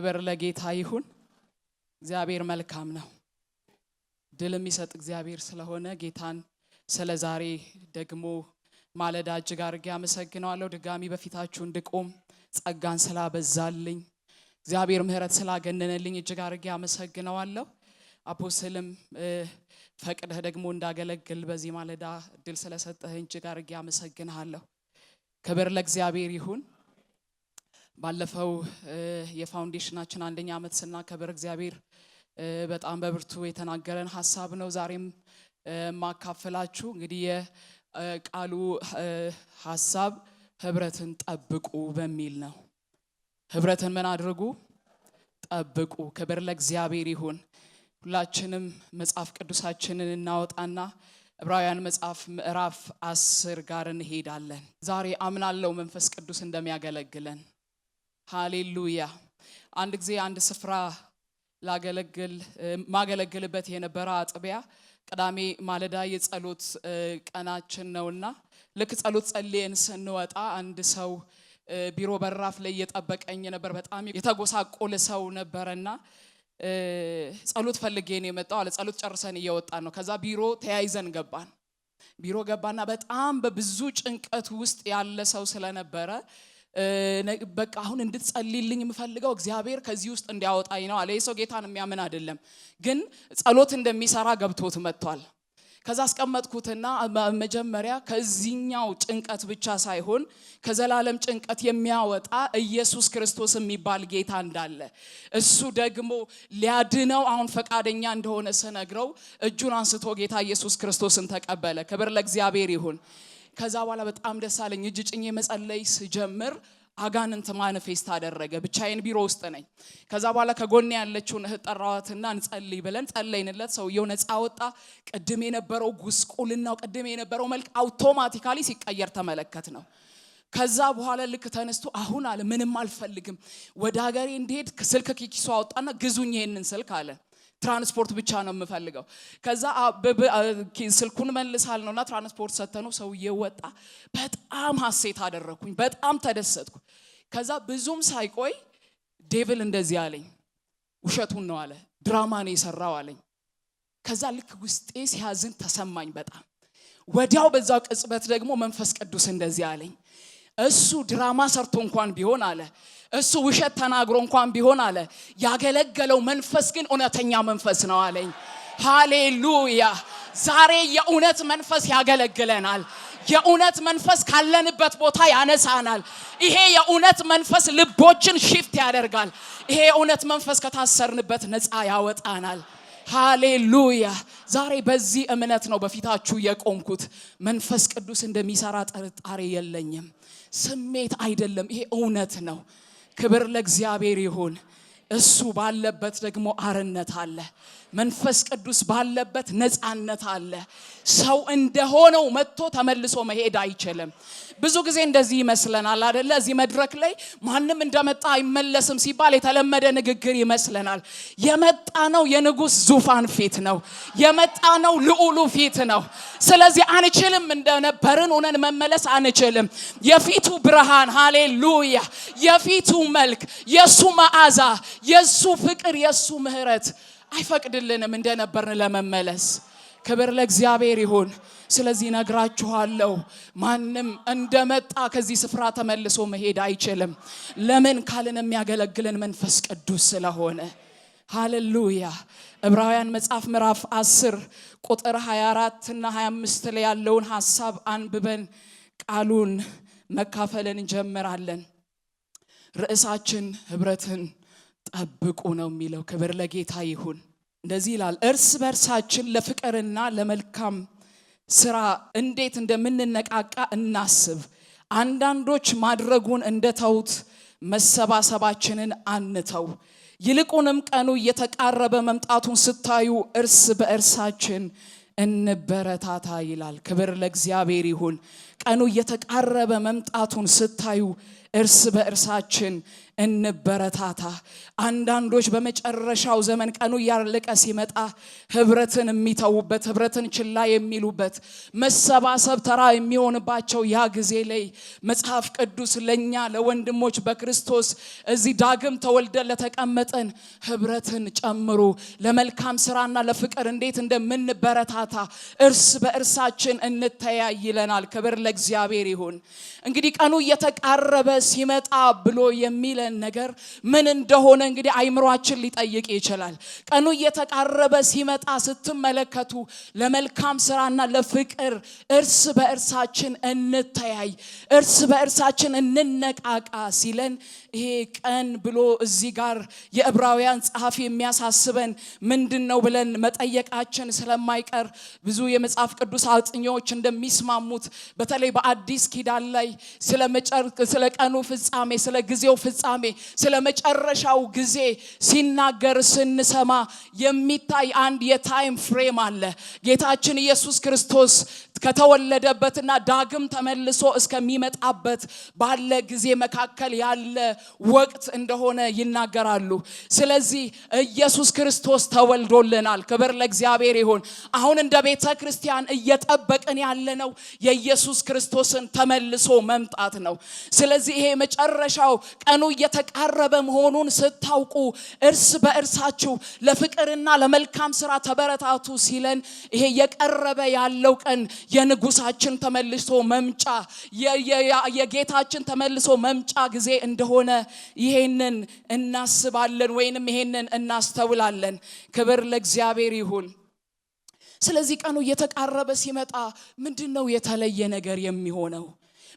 ክብር ለጌታ ይሁን። እግዚአብሔር መልካም ነው። ድል የሚሰጥ እግዚአብሔር ስለሆነ ጌታን ስለዛሬ ደግሞ ማለዳ እጅግ አድርጌ አመሰግናለሁ። ድጋሚ በፊታችሁ እንድቆም ጸጋን ስላበዛልኝ እግዚአብሔር ምህረት ስላገነነልኝ እጅግ አድርጌ አመሰግናለሁ። አፖስትልም ፈቅደህ ደግሞ እንዳገለግል በዚህ ማለዳ ድል ስለሰጠህ እጅግ አድርጌ አመሰግናለሁ። ክብር ለእግዚአብሔር ይሁን። ባለፈው የፋውንዴሽናችን አንደኛ ዓመት ስናከብር እግዚአብሔር በጣም በብርቱ የተናገረን ሐሳብ ነው ዛሬም ማካፈላችሁ። እንግዲህ የቃሉ ሐሳብ ህብረትን ጠብቁ በሚል ነው። ህብረትን ምን አድርጉ? ጠብቁ። ክብር ለእግዚአብሔር ይሁን። ሁላችንም መጽሐፍ ቅዱሳችንን እናወጣና ዕብራውያን መጽሐፍ ምዕራፍ 10 ጋር እንሄዳለን። ዛሬ አምናለሁ መንፈስ ቅዱስ እንደሚያገለግለን። ሃሌሉያ። አንድ ጊዜ አንድ ስፍራ ማገለግልበት የነበረ አጥቢያ ቅዳሜ ማለዳ የጸሎት ቀናችን ነውና ልክ ጸሎት ጸልየን ስንወጣ አንድ ሰው ቢሮ በራፍ ላይ እየጠበቀኝ ነበር። በጣም የተጎሳቆለ ሰው ነበርና ጸሎት ፈልጌ ነው የመጣው አለ። ጸሎት ጨርሰን እየወጣን ነው። ከዛ ቢሮ ተያይዘን ገባን። ቢሮ ገባና በጣም በብዙ ጭንቀት ውስጥ ያለ ሰው ስለነበረ በቃ አሁን እንድትጸልይልኝ የምፈልገው እግዚአብሔር ከዚህ ውስጥ እንዲያወጣኝ ነው አለ። የሰው ጌታን የሚያምን አይደለም፣ ግን ጸሎት እንደሚሰራ ገብቶት መጥቷል። ከዛ አስቀመጥኩትና መጀመሪያ ከዚህኛው ጭንቀት ብቻ ሳይሆን ከዘላለም ጭንቀት የሚያወጣ ኢየሱስ ክርስቶስ የሚባል ጌታ እንዳለ እሱ ደግሞ ሊያድነው አሁን ፈቃደኛ እንደሆነ ስነግረው እጁን አንስቶ ጌታ ኢየሱስ ክርስቶስን ተቀበለ። ክብር ለእግዚአብሔር ይሁን። ከዛ በኋላ በጣም ደስ አለኝ። እጅ ጭኜ መጸለይ ስጀምር አጋንንት ማኒፌስት አደረገ። ብቻዬን ቢሮ ውስጥ ነኝ። ከዛ በኋላ ከጎኔ ያለችውን እህት ጠራዋትና እንጸልይ ብለን ጸለይንለት። ሰውየው ነፃ ወጣ። ቅድም የነበረው ጉስቁልናው፣ ቅድም የነበረው መልክ አውቶማቲካሊ ሲቀየር ተመለከት ነው። ከዛ በኋላ ልክ ተነስቶ አሁን አለ ምንም አልፈልግም፣ ወደ ሀገሬ እንድሄድ ስልክ ኪሱ አወጣና ግዙኝ ይሄንን ስልክ አለ። ትራንስፖርት ብቻ ነው የምፈልገው። ከዛ ስልኩን መልሳል ነውና ትራንስፖርት ሰተነው ሰውዬው ወጣ። በጣም ሐሴት አደረኩኝ፣ በጣም ተደሰትኩ። ከዛ ብዙም ሳይቆይ ዴቪል እንደዚህ አለኝ፣ ውሸቱን ነው አለ፣ ድራማ ነው የሰራው አለኝ። ከዛ ልክ ውስጤ ሲያዝን ተሰማኝ በጣም። ወዲያው በዛው ቅጽበት ደግሞ መንፈስ ቅዱስ እንደዚህ አለኝ፣ እሱ ድራማ ሰርቶ እንኳን ቢሆን አለ፣ እሱ ውሸት ተናግሮ እንኳን ቢሆን አለ፣ ያገለገለው መንፈስ ግን እውነተኛ መንፈስ ነው አለኝ። ሃሌሉያ። ዛሬ የእውነት መንፈስ ያገለግለናል። የእውነት መንፈስ ካለንበት ቦታ ያነሳናል። ይሄ የእውነት መንፈስ ልቦችን ሽፍት ያደርጋል። ይሄ የእውነት መንፈስ ከታሰርንበት ነፃ ያወጣናል። ሃሌሉያ። ዛሬ በዚህ እምነት ነው በፊታችሁ የቆምኩት። መንፈስ ቅዱስ እንደሚሰራ ጥርጣሬ የለኝም። ስሜት አይደለም፣ ይሄ እውነት ነው። ክብር ለእግዚአብሔር ይሁን። እሱ ባለበት ደግሞ አርነት አለ። መንፈስ ቅዱስ ባለበት ነፃነት አለ። ሰው እንደሆነው መጥቶ ተመልሶ መሄድ አይችልም። ብዙ ጊዜ እንደዚህ ይመስለናል አይደለ? እዚህ መድረክ ላይ ማንም እንደመጣ አይመለስም ሲባል የተለመደ ንግግር ይመስለናል። የመጣ ነው የንጉስ ዙፋን ፊት ነው። የመጣ ነው ልዑሉ ፊት ነው። ስለዚህ አንችልም፣ እንደነበርን ሆነን መመለስ አንችልም። የፊቱ ብርሃን፣ ሃሌሉያ፣ የፊቱ መልክ፣ የሱ መዓዛ፣ የሱ ፍቅር፣ የሱ ምህረት አይፈቅድልንም እንደነበርን ለመመለስ። ክብር ለእግዚአብሔር ይሁን። ስለዚህ ነግራችኋለሁ፣ ማንም እንደመጣ ከዚህ ስፍራ ተመልሶ መሄድ አይችልም። ለምን ካልን የሚያገለግለን መንፈስ ቅዱስ ስለሆነ። ሃሌሉያ። ዕብራውያን መጽሐፍ ምዕራፍ 10 ቁጥር 24 እና 25 ላይ ያለውን ሐሳብ አንብበን ቃሉን መካፈልን እንጀምራለን። ርዕሳችን ህብረትን ጠብቁ ነው የሚለው። ክብር ለጌታ ይሁን። እንደዚህ ይላል፣ እርስ በርሳችን ለፍቅርና ለመልካም ስራ እንዴት እንደምንነቃቃ እናስብ። አንዳንዶች ማድረጉን እንደተውት መሰባሰባችንን አንተው። ይልቁንም ቀኑ እየተቃረበ መምጣቱን ስታዩ እርስ በእርሳችን እንበረታታ ይላል። ክብር ለእግዚአብሔር ይሁን። ቀኑ እየተቃረበ መምጣቱን ስታዩ እርስ በእርሳችን እንበረታታ። አንዳንዶች በመጨረሻው ዘመን ቀኑ ያለቀ ሲመጣ ህብረትን የሚተውበት ህብረትን ችላ የሚሉበት መሰባሰብ ተራ የሚሆንባቸው ያ ጊዜ ላይ መጽሐፍ ቅዱስ ለኛ ለወንድሞች በክርስቶስ እዚህ ዳግም ተወልደን ለተቀመጠን ህብረትን ጨምሩ ለመልካም ስራና ለፍቅር እንዴት እንደምንበረታታ እርስ በእርሳችን እንተያይ ይለናል። ክብር ለእግዚአብሔር ይሁን። እንግዲህ ቀኑ እየተቃረበ ሲመጣ ብሎ የሚለን ነገር ምን እንደሆነ እንግዲህ አይምሮአችን ሊጠይቅ ይችላል። ቀኑ እየተቃረበ ሲመጣ ስትመለከቱ ለመልካም ስራና ለፍቅር እርስ በእርሳችን እንተያይ፣ እርስ በእርሳችን እንነቃቃ ሲለን ይሄ ቀን ብሎ እዚህ ጋር የዕብራውያን ጸሐፊ የሚያሳስበን ምንድነው ብለን መጠየቃችን ስለማይቀር ብዙ የመጽሐፍ ቅዱስ አጥኚዎች እንደሚስማሙት በተለይ በአዲስ ኪዳን ላይ ስለ ቀኑ ፍጻሜ ስለ ጊዜው ፍጻሜ ስለ መጨረሻው ጊዜ ሲናገር ስንሰማ የሚታይ አንድ የታይም ፍሬም አለ። ጌታችን ኢየሱስ ክርስቶስ ከተወለደበትና ዳግም ተመልሶ እስከሚመጣበት ባለ ጊዜ መካከል ያለ ወቅት እንደሆነ ይናገራሉ። ስለዚህ ኢየሱስ ክርስቶስ ተወልዶልናል። ክብር ለእግዚአብሔር ይሁን። አሁን እንደ ቤተ ክርስቲያን እየጠበቅን ያለነው የኢየሱስ ክርስቶስን ተመልሶ መምጣት ነው። ስለዚህ ይሄ መጨረሻው ቀኑ እየተቃረበ መሆኑን ስታውቁ እርስ በእርሳችሁ ለፍቅርና ለመልካም ስራ ተበረታቱ ሲለን ይሄ የቀረበ ያለው ቀን የንጉሳችን ተመልሶ መምጫ የጌታችን ተመልሶ መምጫ ጊዜ እንደሆነ ይሄንን እናስባለን ወይንም ይሄንን እናስተውላለን። ክብር ለእግዚአብሔር ይሁን። ስለዚህ ቀኑ እየተቃረበ ሲመጣ ምንድነው የተለየ ነገር የሚሆነው?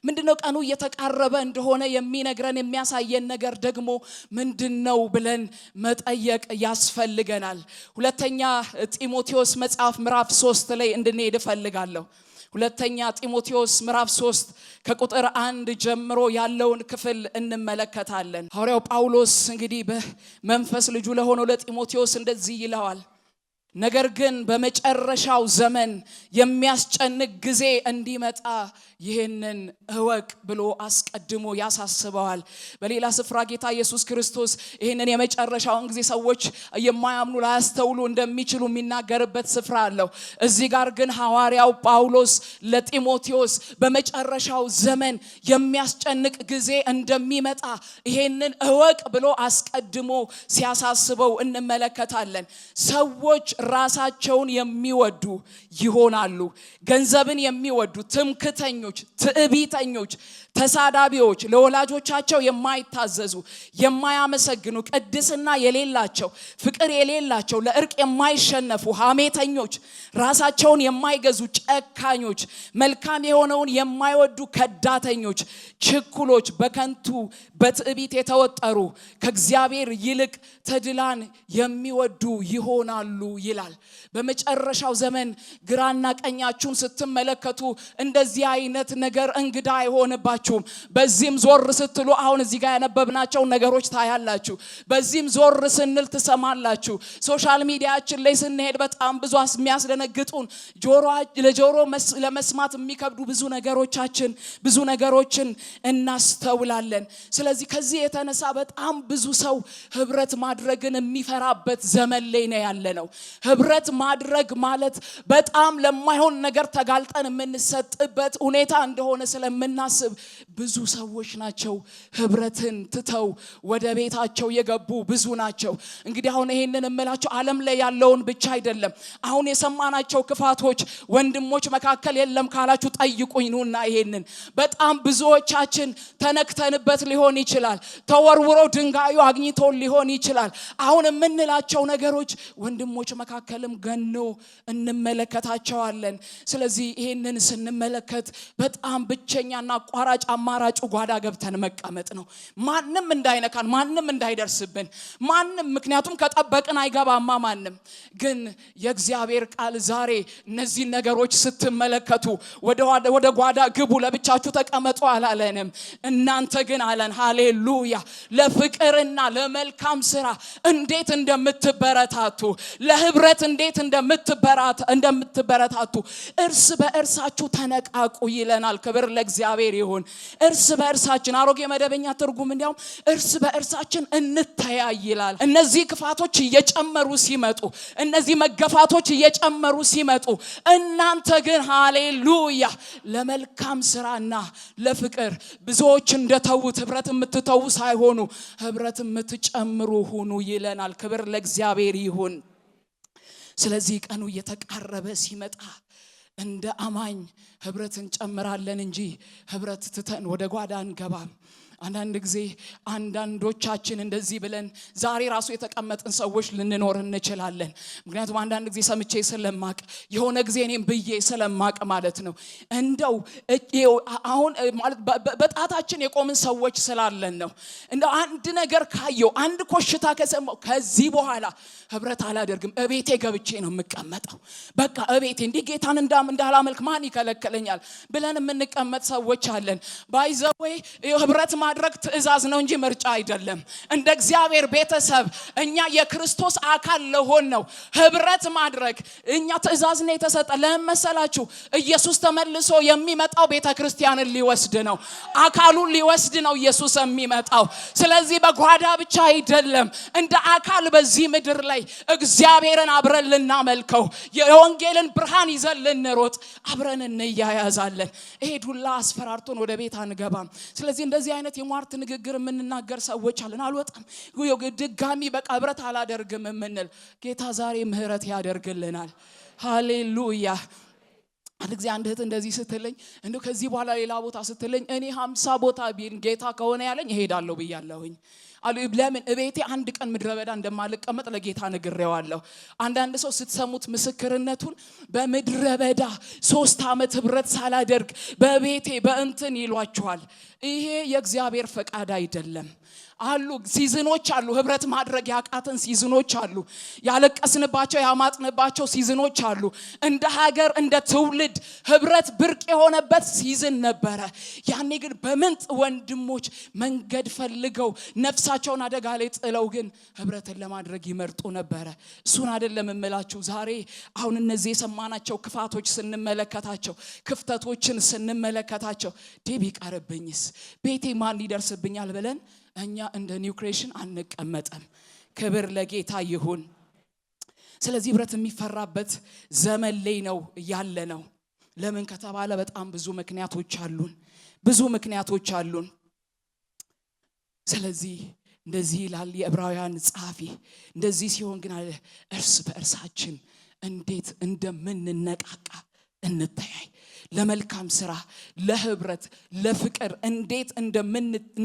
ምንድነው ቀኑ እየተቃረበ እንደሆነ የሚነግረን የሚያሳየን ነገር ደግሞ ምንድነው ብለን መጠየቅ ያስፈልገናል። ሁለተኛ ጢሞቴዎስ መጽሐፍ ምዕራፍ 3 ላይ እንድንሄድ እፈልጋለሁ። ሁለተኛ ጢሞቴዎስ ምዕራፍ 3 ከቁጥር 1 ጀምሮ ያለውን ክፍል እንመለከታለን። ሐዋርያው ጳውሎስ እንግዲህ በመንፈስ ልጁ ለሆነው ለጢሞቴዎስ እንደዚህ ይለዋል። ነገር ግን በመጨረሻው ዘመን የሚያስጨንቅ ጊዜ እንዲመጣ ይህንን እወቅ ብሎ አስቀድሞ ያሳስበዋል። በሌላ ስፍራ ጌታ ኢየሱስ ክርስቶስ ይህንን የመጨረሻውን ጊዜ ሰዎች የማያምኑ ላያስተውሉ እንደሚችሉ የሚናገርበት ስፍራ አለው። እዚህ ጋር ግን ሐዋርያው ጳውሎስ ለጢሞቴዎስ በመጨረሻው ዘመን የሚያስጨንቅ ጊዜ እንደሚመጣ ይህንን እወቅ ብሎ አስቀድሞ ሲያሳስበው እንመለከታለን። ሰዎች ራሳቸውን የሚወዱ ይሆናሉ፣ ገንዘብን የሚወዱ፣ ትምክተኞች፣ ትዕቢተኞች፣ ተሳዳቢዎች፣ ለወላጆቻቸው የማይታዘዙ፣ የማያመሰግኑ፣ ቅድስና የሌላቸው፣ ፍቅር የሌላቸው፣ ለእርቅ የማይሸነፉ፣ ሐሜተኞች፣ ራሳቸውን የማይገዙ፣ ጨካኞች፣ መልካም የሆነውን የማይወዱ፣ ከዳተኞች፣ ችኩሎች፣ በከንቱ በትዕቢት የተወጠሩ፣ ከእግዚአብሔር ይልቅ ተድላን የሚወዱ ይሆናሉ ይላል። በመጨረሻው ዘመን ግራና ቀኛችሁን ስትመለከቱ እንደዚህ አይነት ነገር እንግዳ አይሆንባችሁም። በዚህም ዞር ስትሉ አሁን እዚህ ጋር ያነበብናቸው ነገሮች ታያላችሁ። በዚህም ዞር ስንል ትሰማላችሁ። ሶሻል ሚዲያችን ላይ ስንሄድ በጣም ብዙ የሚያስደነግጡን ለጆሮ ለመስማት የሚከብዱ ብዙ ነገሮችን እናስተውላለን። ስለዚህ ከዚህ የተነሳ በጣም ብዙ ሰው ህብረት ማድረግን የሚፈራበት ዘመን ላይ ነው ያለነው። ህብረት ማድረግ ማለት በጣም ለማይሆን ነገር ተጋልጠን የምንሰጥበት ሁኔታ እንደሆነ ስለምናስብ ብዙ ሰዎች ናቸው ህብረትን ትተው ወደ ቤታቸው የገቡ ብዙ ናቸው። እንግዲህ አሁን ይሄንን እምላችሁ ዓለም ላይ ያለውን ብቻ አይደለም። አሁን የሰማናቸው ክፋቶች ወንድሞች መካከል የለም ካላችሁ ጠይቁኝ ነውና ይሄንን በጣም ብዙዎቻችን ተነክተንበት ሊሆን ይችላል። ተወርውሮ ድንጋዩ አግኝቶ ሊሆን ይችላል። አሁን የምንላቸው ነገሮች ወንድሞች መካከልም ገኖ እንመለከታቸዋለን። ስለዚህ ይሄንን ስንመለከት በጣም ብቸኛና አቋራጭ አማራጭ ጓዳ ገብተን መቀመጥ ነው። ማንንም እንዳይነካን፣ ማንንም እንዳይደርስብን፣ ምክንያቱም ከጠበቅን አይገባማ ማንም። ግን የእግዚአብሔር ቃል ዛሬ እነዚህ ነገሮች ስትመለከቱ ወደ ጓዳ ግቡ፣ ለብቻችሁ ተቀመጡ አላለንም። እናንተ ግን አለን ሃሌሉያ ለፍቅርና ለመልካም ስራ እንዴት እንደምትበረታቱ፣ ለህብረት በህብረት እንዴት እንደምትበረታቱ እርስ በእርሳችሁ ተነቃቁ ይለናል። ክብር ለእግዚአብሔር ይሁን። እርስ በእርሳችን አሮጌ መደበኛ ትርጉም እንዲያውም እርስ በእርሳችን እንተያይ ይላል። እነዚህ ክፋቶች እየጨመሩ ሲመጡ እነዚህ መገፋቶች እየጨመሩ ሲመጡ እናንተ ግን ሃሌሉያ ለመልካም ስራና ለፍቅር ብዙዎች እንደተውት ህብረት የምትተው ሳይሆኑ ህብረት የምትጨምሩ ሁኑ ይለናል። ክብር ለእግዚአብሔር ይሁን። ስለዚህ ቀኑ እየተቃረበ ሲመጣ እንደ አማኝ ህብረትን ጨምራለን እንጂ ህብረት ትተን ወደ ጓዳ አንገባም። አንዳንድ ጊዜ አንዳንዶቻችን እንደዚህ ብለን ዛሬ ራሱ የተቀመጥን ሰዎች ልንኖር እንችላለን። ምክንያቱም አንዳንድ ጊዜ ሰምቼ ስለማቅ የሆነ ጊዜ እኔም ብዬ ስለማቅ ማለት ነው እንደው አሁን ማለት በጣታችን የቆምን ሰዎች ስላለን ነው። እንደው አንድ ነገር ካየው አንድ ኮሽታ ከሰማው ከዚህ በኋላ ህብረት አላደርግም፣ እቤቴ ገብቼ ነው የምቀመጠው። በቃ እቤቴ እንዲህ ጌታን እንዳላመልክ ማን ይከለክለኛል ብለን የምንቀመጥ ሰዎች አለን። ባይዘዌ ህብረት ማድረግ ትእዛዝ ነው እንጂ ምርጫ አይደለም። እንደ እግዚአብሔር ቤተሰብ እኛ የክርስቶስ አካል ለሆን ነው ህብረት ማድረግ እኛ ትእዛዝ ነው የተሰጠ። ለመሰላችሁ ኢየሱስ ተመልሶ የሚመጣው ቤተክርስቲያንን ሊወስድ ነው፣ አካሉን ሊወስድ ነው ኢየሱስ የሚመጣው። ስለዚህ በጓዳ ብቻ አይደለም፣ እንደ አካል በዚህ ምድር ላይ እግዚአብሔርን አብረን ልናመልከው የወንጌልን ብርሃን ይዘን ልንሮጥ አብረን እንያያዛለን። ይሄ ዱላ አስፈራርቶን ወደ ቤት አንገባም። ስለዚህ እንደዚህ አይነት የሟርት ንግግር የምንናገር ሰዎች አለን። አልወጣም ድጋሚ በቃ ህብረት አላደርግም የምንል ጌታ ዛሬ ምህረት ያደርግልናል። ሃሌሉያ። አንድ ጊዜ አንድ እህት እንደዚህ ስትለኝ እንደው ከዚህ በኋላ ሌላ ቦታ ስትለኝ እኔ 50 ቦታ ቢል ጌታ ከሆነ ያለኝ እሄዳለሁ ብያለሁኝ አሉ። ለምን እቤቴ አንድ ቀን ምድረበዳ እንደማልቀመጥ ለጌታ ነግሬዋለሁ። አንዳንድ ሰው ስትሰሙት ምስክርነቱን በምድረበዳ 3 ዓመት ህብረት ሳላደርግ በቤቴ በእንትን ይሏቸዋል። ይሄ የእግዚአብሔር ፈቃድ አይደለም። አሉ ሲዝኖች አሉ፣ ህብረት ማድረግ ያቃተን ሲዝኖች አሉ፣ ያለቀስንባቸው ያማጥንባቸው ሲዝኖች አሉ። እንደ ሀገር እንደ ትውልድ ህብረት ብርቅ የሆነበት ሲዝን ነበረ። ያኔ ግን በምንጥ ወንድሞች መንገድ ፈልገው ነፍሳቸውን አደጋ ላይ ጥለው ግን ህብረትን ለማድረግ ይመርጡ ነበረ። እሱን አይደለም እምላችሁ ዛሬ አሁን እነዚህ የሰማናቸው ክፋቶች ስንመለከታቸው ክፍተቶችን ስንመለከታቸው ዲቢ ቀርብኝስ ቤቴ ማን ይደርስብኛል ብለን እኛ እንደ ኒው ክሬሽን አንቀመጥም። ክብር ለጌታ ይሁን። ስለዚህ ህብረት የሚፈራበት ዘመን ላይ ነው ያለ ነው። ለምን ከተባለ በጣም ብዙ ምክንያቶች አሉን። ስለዚህ እንደዚህ ይላል የዕብራውያን ጸሐፊ። እንደዚህ ሲሆን ግን አለ እርስ በእርሳችን እንዴት እንደምንነቃቃ እንተያይ፣ ለመልካም ስራ ለህብረት ለፍቅር እንዴት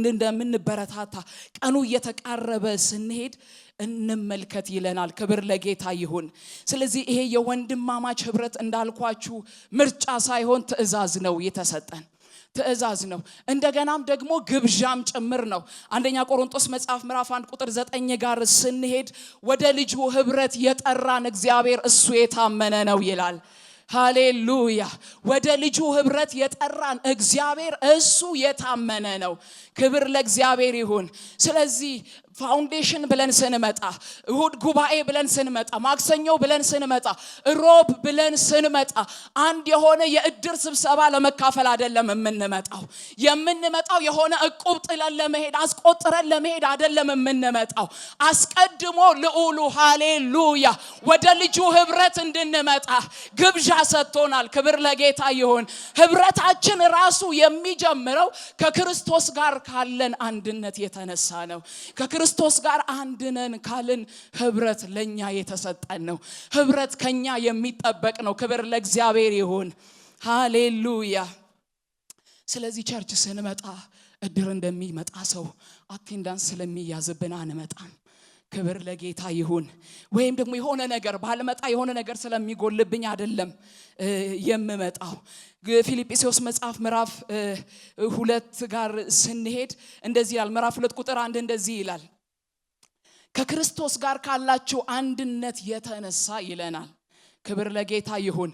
እንደምንበረታታ ቀኑ እየተቃረበ ስንሄድ እንመልከት ይለናል። ክብር ለጌታ ይሁን። ስለዚህ ይሄ የወንድማማች ህብረት እንዳልኳችሁ ምርጫ ሳይሆን ትእዛዝ ነው የተሰጠን፣ ትእዛዝ ነው። እንደገናም ደግሞ ግብዣም ጭምር ነው። አንደኛ ቆሮንቶስ መጽሐፍ ምዕራፍ 1 ቁጥር 9 ጋር ስንሄድ ወደ ልጁ ህብረት የጠራን እግዚአብሔር እሱ የታመነ ነው ይላል። ሃሌሉያ። ወደ ልጁ ህብረት የጠራን እግዚአብሔር እሱ የታመነ ነው። ክብር ለእግዚአብሔር ይሁን። ስለዚህ ፋውንዴሽን ብለን ስንመጣ፣ እሁድ ጉባኤ ብለን ስንመጣ፣ ማክሰኞ ብለን ስንመጣ፣ ሮብ ብለን ስንመጣ አንድ የሆነ የእድር ስብሰባ ለመካፈል አይደለም የምንመጣው የሆነ እቁብ ጥለን ለመሄድ አስቆጥረን ለመሄድ አይደለም የምንመጣው። አስቀድሞ ልዑሉ ሃሌሉያ ወደ ልጁ ህብረት እንድንመጣ ግብዣ ሰጥቶናል። ክብር ለጌታ ይሁን። ህብረታችን ራሱ የሚጀምረው ከክርስቶስ ጋር ካለን አንድነት የተነሳ ነው። ከክርስቶስ ጋር አንድ ነን ካልን ህብረት ለኛ የተሰጠን ነው። ህብረት ከኛ የሚጠበቅ ነው። ክብር ለእግዚአብሔር ይሁን። ሃሌሉያ። ስለዚህ ቸርች ስንመጣ እድር እንደሚመጣ ሰው አቴንዳንስ ስለሚያዝብን አንመጣም። ክብር ለጌታ ይሁን። ወይም ደግሞ የሆነ ነገር ባልመጣ የሆነ ነገር ስለሚጎልብኝ አይደለም የምመጣው። ፊልጵስዩስ መጽሐፍ ምዕራፍ 2 ጋር ስንሄድ እንደዚህ ይላል። ምዕራፍ 2 ቁጥር 1 እንደዚህ ይላል፣ ከክርስቶስ ጋር ካላችሁ አንድነት የተነሳ ይለናል። ክብር ለጌታ ይሁን።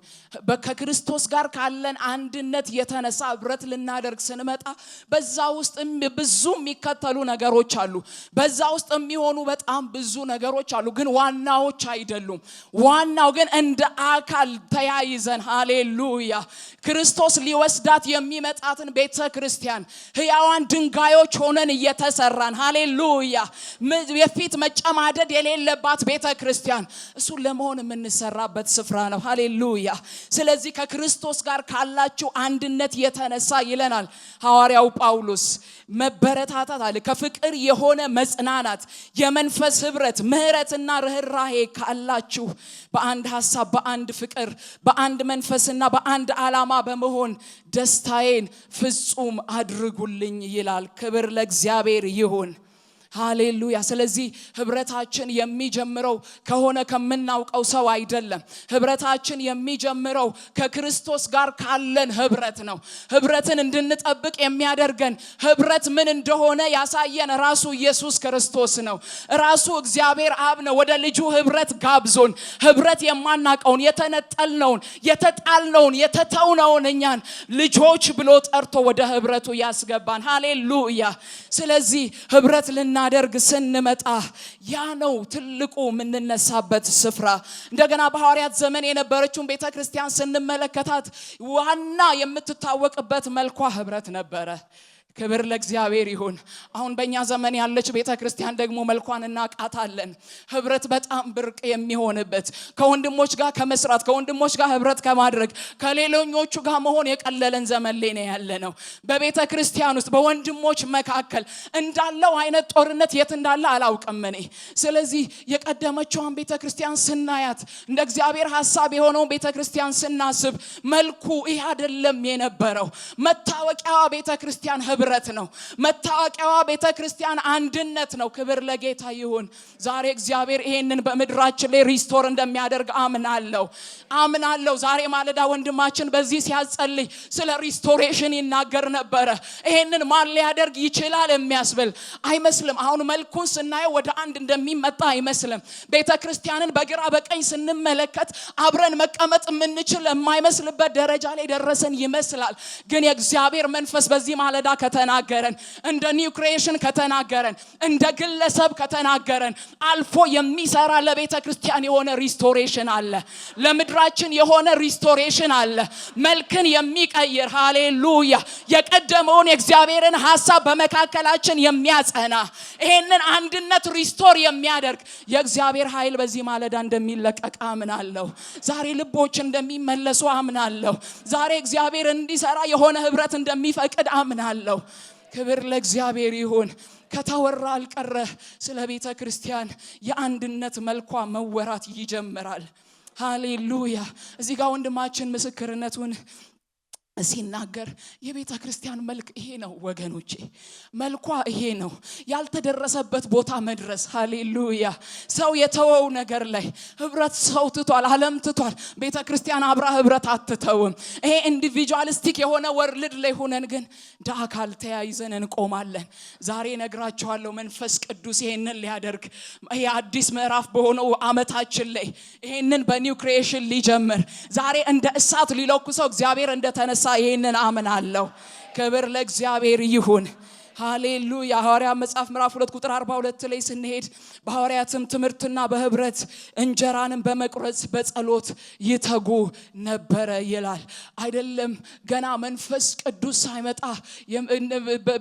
ከክርስቶስ ጋር ካለን አንድነት የተነሳ ህብረት ልናደርግ ስንመጣ በዛ ውስጥ ብዙ የሚከተሉ ነገሮች አሉ። በዛ ውስጥ የሚሆኑ በጣም ብዙ ነገሮች አሉ፣ ግን ዋናዎች አይደሉም። ዋናው ግን እንደ አካል ተያይዘን ሃሌሉያ ክርስቶስ ሊወስዳት የሚመጣትን ቤተክርስቲያን ሕያዋን ድንጋዮች ሆነን እየተሰራን ሃሌሉያ የፊት መጨማደድ የሌለባት ቤተክርስቲያን እሱ ለመሆን የምንሰራበት ስፍራ ነው። ሃሌሉያ ስለዚህ ከክርስቶስ ጋር ካላችሁ አንድነት የተነሳ ይለናል ሐዋርያው ጳውሎስ መበረታታት አለ ከፍቅር የሆነ መጽናናት የመንፈስ ህብረት ምህረትና ርህራሄ ካላችሁ በአንድ ሐሳብ በአንድ ፍቅር በአንድ መንፈስና በአንድ ዓላማ በመሆን ደስታዬን ፍጹም አድርጉልኝ ይላል። ክብር ለእግዚአብሔር ይሁን። ሃሌሉያ ስለዚህ ህብረታችን የሚጀምረው ከሆነ ከምናውቀው ሰው አይደለም። ህብረታችን የሚጀምረው ከክርስቶስ ጋር ካለን ህብረት ነው። ህብረትን እንድንጠብቅ የሚያደርገን ህብረት ምን እንደሆነ ያሳየን ራሱ ኢየሱስ ክርስቶስ ነው። ራሱ እግዚአብሔር አብ ነው ወደ ልጁ ህብረት ጋብዞን ህብረት የማናቀውን የተነጠልነውን የተጣልነውን የተተውነውን እኛን ልጆች ብሎ ጠርቶ ወደ ህብረቱ ያስገባን። ሃሌሉያ ስለዚህ ህብረት ልናደርግ ስንመጣ ያ ነው ትልቁ የምንነሳበት ስፍራ። እንደገና በሐዋርያት ዘመን የነበረችውን ቤተክርስቲያን ስንመለከታት ዋና የምትታወቅበት መልኳ ህብረት ነበረ። ክብር ለእግዚአብሔር ይሁን። አሁን በእኛ ዘመን ያለች ቤተክርስቲያን ደግሞ መልኳን እናቃታለን። ህብረት በጣም ብርቅ የሚሆንበት ከወንድሞች ጋር ከመስራት ከወንድሞች ጋር ህብረት ከማድረግ ከሌሎኞቹ ጋር መሆን የቀለለን ዘመን ላይ ነው ያለነው። በቤተክርስቲያን ውስጥ በወንድሞች መካከል እንዳለው አይነት ጦርነት የት እንዳለ አላውቅም እኔ። ስለዚህ የቀደመችውን ቤተክርስቲያን ስናያት እንደ እግዚአብሔር ሐሳብ የሆነውን ቤተክርስቲያን ስናስብ መልኩ ይሄ አይደለም የነበረው። መታወቂያዋ ቤተክርስቲያን ህብረት ነው። መታወቂያዋ ቤተክርስቲያን አንድነት ነው። ክብር ለጌታ ይሁን። ዛሬ እግዚአብሔር ይሄንን በመድራችን ላይ ሪስቶር እንደሚያደርግ አምናለሁ። ዛሬ ማለዳ ወንድማችን በዚህ ሲያጸልይ ስለ ሪስቶሬሽን ይናገር ነበረ። ይሄንን ማን ሊያደርግ ይችላል የሚያስብል አይመስልም። አሁን መልኩን ስናየው ወደ አንድ እንደሚመጣ አይመስልም። ቤተክርስቲያንን በግራ በቀኝ ስንመለከት አብረን መቀመጥ የምንችል የማይመስልበት ደረጃ ላይ ደረሰን ይመስላል። ግን የእግዚአብሔር መንፈስ በዚህ ማለዳ ከተናገረን እንደ ኒው ክሪኤሽን ከተናገረን እንደ ግለሰብ ከተናገረን አልፎ የሚሰራ ለቤተክርስቲያን የሆነ ሪስቶሬሽን አለ። ለምድራችን የሆነ ሪስቶሬሽን አለ። መልክን የሚቀይር ሃሌሉያ የቀደመውን የእግዚአብሔርን ሐሳብ በመካከላችን የሚያጸና ይሄንን አንድነት ሪስቶር የሚያደርግ የእግዚአብሔር ኃይል በዚህ ማለዳ እንደሚለቀቅ አምናለሁ። ዛሬ ልቦች እንደሚመለሱ አምናለሁ። ዛሬ እግዚአብሔር እንዲሰራ የሆነ ህብረት እንደሚፈቅድ አምናለሁ። ክብር ለእግዚአብሔር ይሁን። ከተወራ አልቀረ ስለ ቤተ ክርስቲያን የአንድነት መልኳ መወራት ይጀምራል። ሃሌሉያ እዚህ ጋር ወንድማችን ምስክርነቱን ሲናገር የቤተ ክርስቲያን መልክ ይሄ ነው ወገኖቼ። መልኳ ይሄ ነው። ያልተደረሰበት ቦታ መድረስ ሃሌሉያ። ሰው የተወው ነገር ላይ ህብረት ሰው ትቷል፣ ዓለም ትቷል። ቤተ ክርስቲያን አብራ ህብረት አትተውም። ይሄ ኢንዲቪጁዋሊስቲክ የሆነ ወርልድ ላይ ሆነን ግን እንደ አካል ተያይዘን እንቆማለን። ዛሬ ነግራችኋለሁ መንፈስ ቅዱስ ይሄንን ሊያደርግ ይሄ አዲስ ምዕራፍ በሆነው አመታችን ላይ ይሄንን በኒው ክሪኤሽን ሊጀምር ዛሬ እንደ እሳት ሊለኩሰው እግዚአብሔር እንደተነሳ ይሄንን አምናለሁ። ክብር ለእግዚአብሔር ይሁን። ሃሌሉያ ሐዋርያ መጽሐፍ ምዕራፍ 2 ቁጥር 42 ላይ ስንሄድ በሐዋርያትም ትምህርትና በህብረት እንጀራንም በመቁረስ በጸሎት ይተጉ ነበር ይላል። አይደለም ገና መንፈስ ቅዱስ ሳይመጣ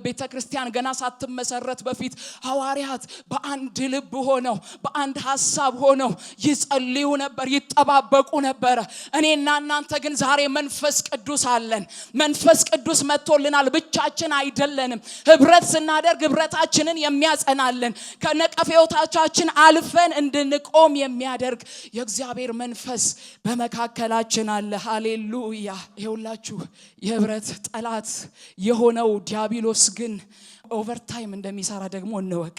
ቤተክርስቲያን ገና ሳትመሰረት በፊት ሐዋርያት በአንድ ልብ ሆነው በአንድ ሐሳብ ሆነው ይጸልዩ ነበር፣ ይጠባበቁ ነበር። እኔና እናንተ ግን ዛሬ መንፈስ ቅዱስ አለን። መንፈስ ቅዱስ መጥቶልናል። ብቻችን አይደለንም። ህብረት ስናደርግ ህብረታችንን የሚያጸናልን ከነቀፌዎቻችን አልፈን እንድንቆም የሚያደርግ የእግዚአብሔር መንፈስ በመካከላችን አለ። ሃሌሉያ ይሁንላችሁ። የህብረት ጠላት የሆነው ዲያብሎስ ግን ኦቨርታይም እንደሚሰራ ደግሞ እንወቅ።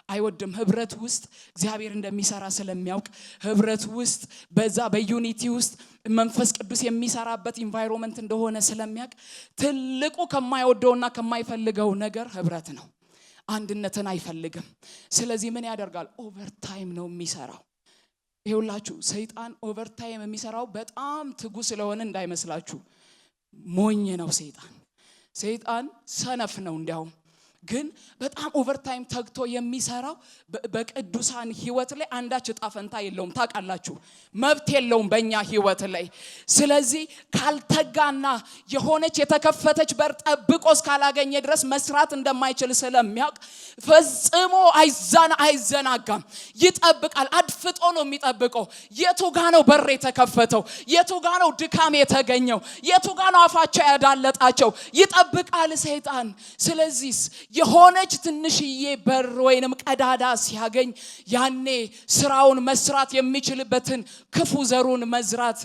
አይወድም። ህብረት ውስጥ እግዚአብሔር እንደሚሰራ ስለሚያውቅ ህብረት ውስጥ በዛ በዩኒቲ ውስጥ መንፈስ ቅዱስ የሚሰራበት ኢንቫይሮንመንት እንደሆነ ስለሚያውቅ ትልቁ ከማይወደውና ከማይፈልገው ነገር ህብረት ነው። አንድነትን አይፈልግም። ስለዚህ ምን ያደርጋል? ኦቨርታይም ነው የሚሰራው። ይኸውላችሁ ሰይጣን ኦቨርታይም የሚሰራው በጣም ትጉ ስለሆነ እንዳይመስላችሁ። ሞኝ ነው ሰይጣን ሰነፍ ነው እንዲያውም። ግን በጣም ኦቨርታይም ተግቶ የሚሰራው በቅዱሳን ህይወት ላይ አንዳች ዕጣ ፈንታ የለውም። ታውቃላችሁ መብት የለውም በእኛ ህይወት ላይ። ስለዚህ ካልተጋና የሆነች የተከፈተች በር ጠብቆ እስካላገኘ ድረስ መስራት እንደማይችል ስለሚያውቅ ፈጽሞ አይዘናጋም፣ ይጠብቃል። አድፍጦ ነው የሚጠብቀው። የቱ ጋ ነው በር የተከፈተው? የቱ ጋ ነው ድካም የተገኘው? የቱ ጋ ነው አፋቸው ያዳለጣቸው? ይጠብቃል ሰይጣን። ስለዚህ የሆነች ትንሽዬ በር ወይንም ቀዳዳ ሲያገኝ ያኔ ስራውን መስራት የሚችልበትን ክፉ ዘሩን መዝራት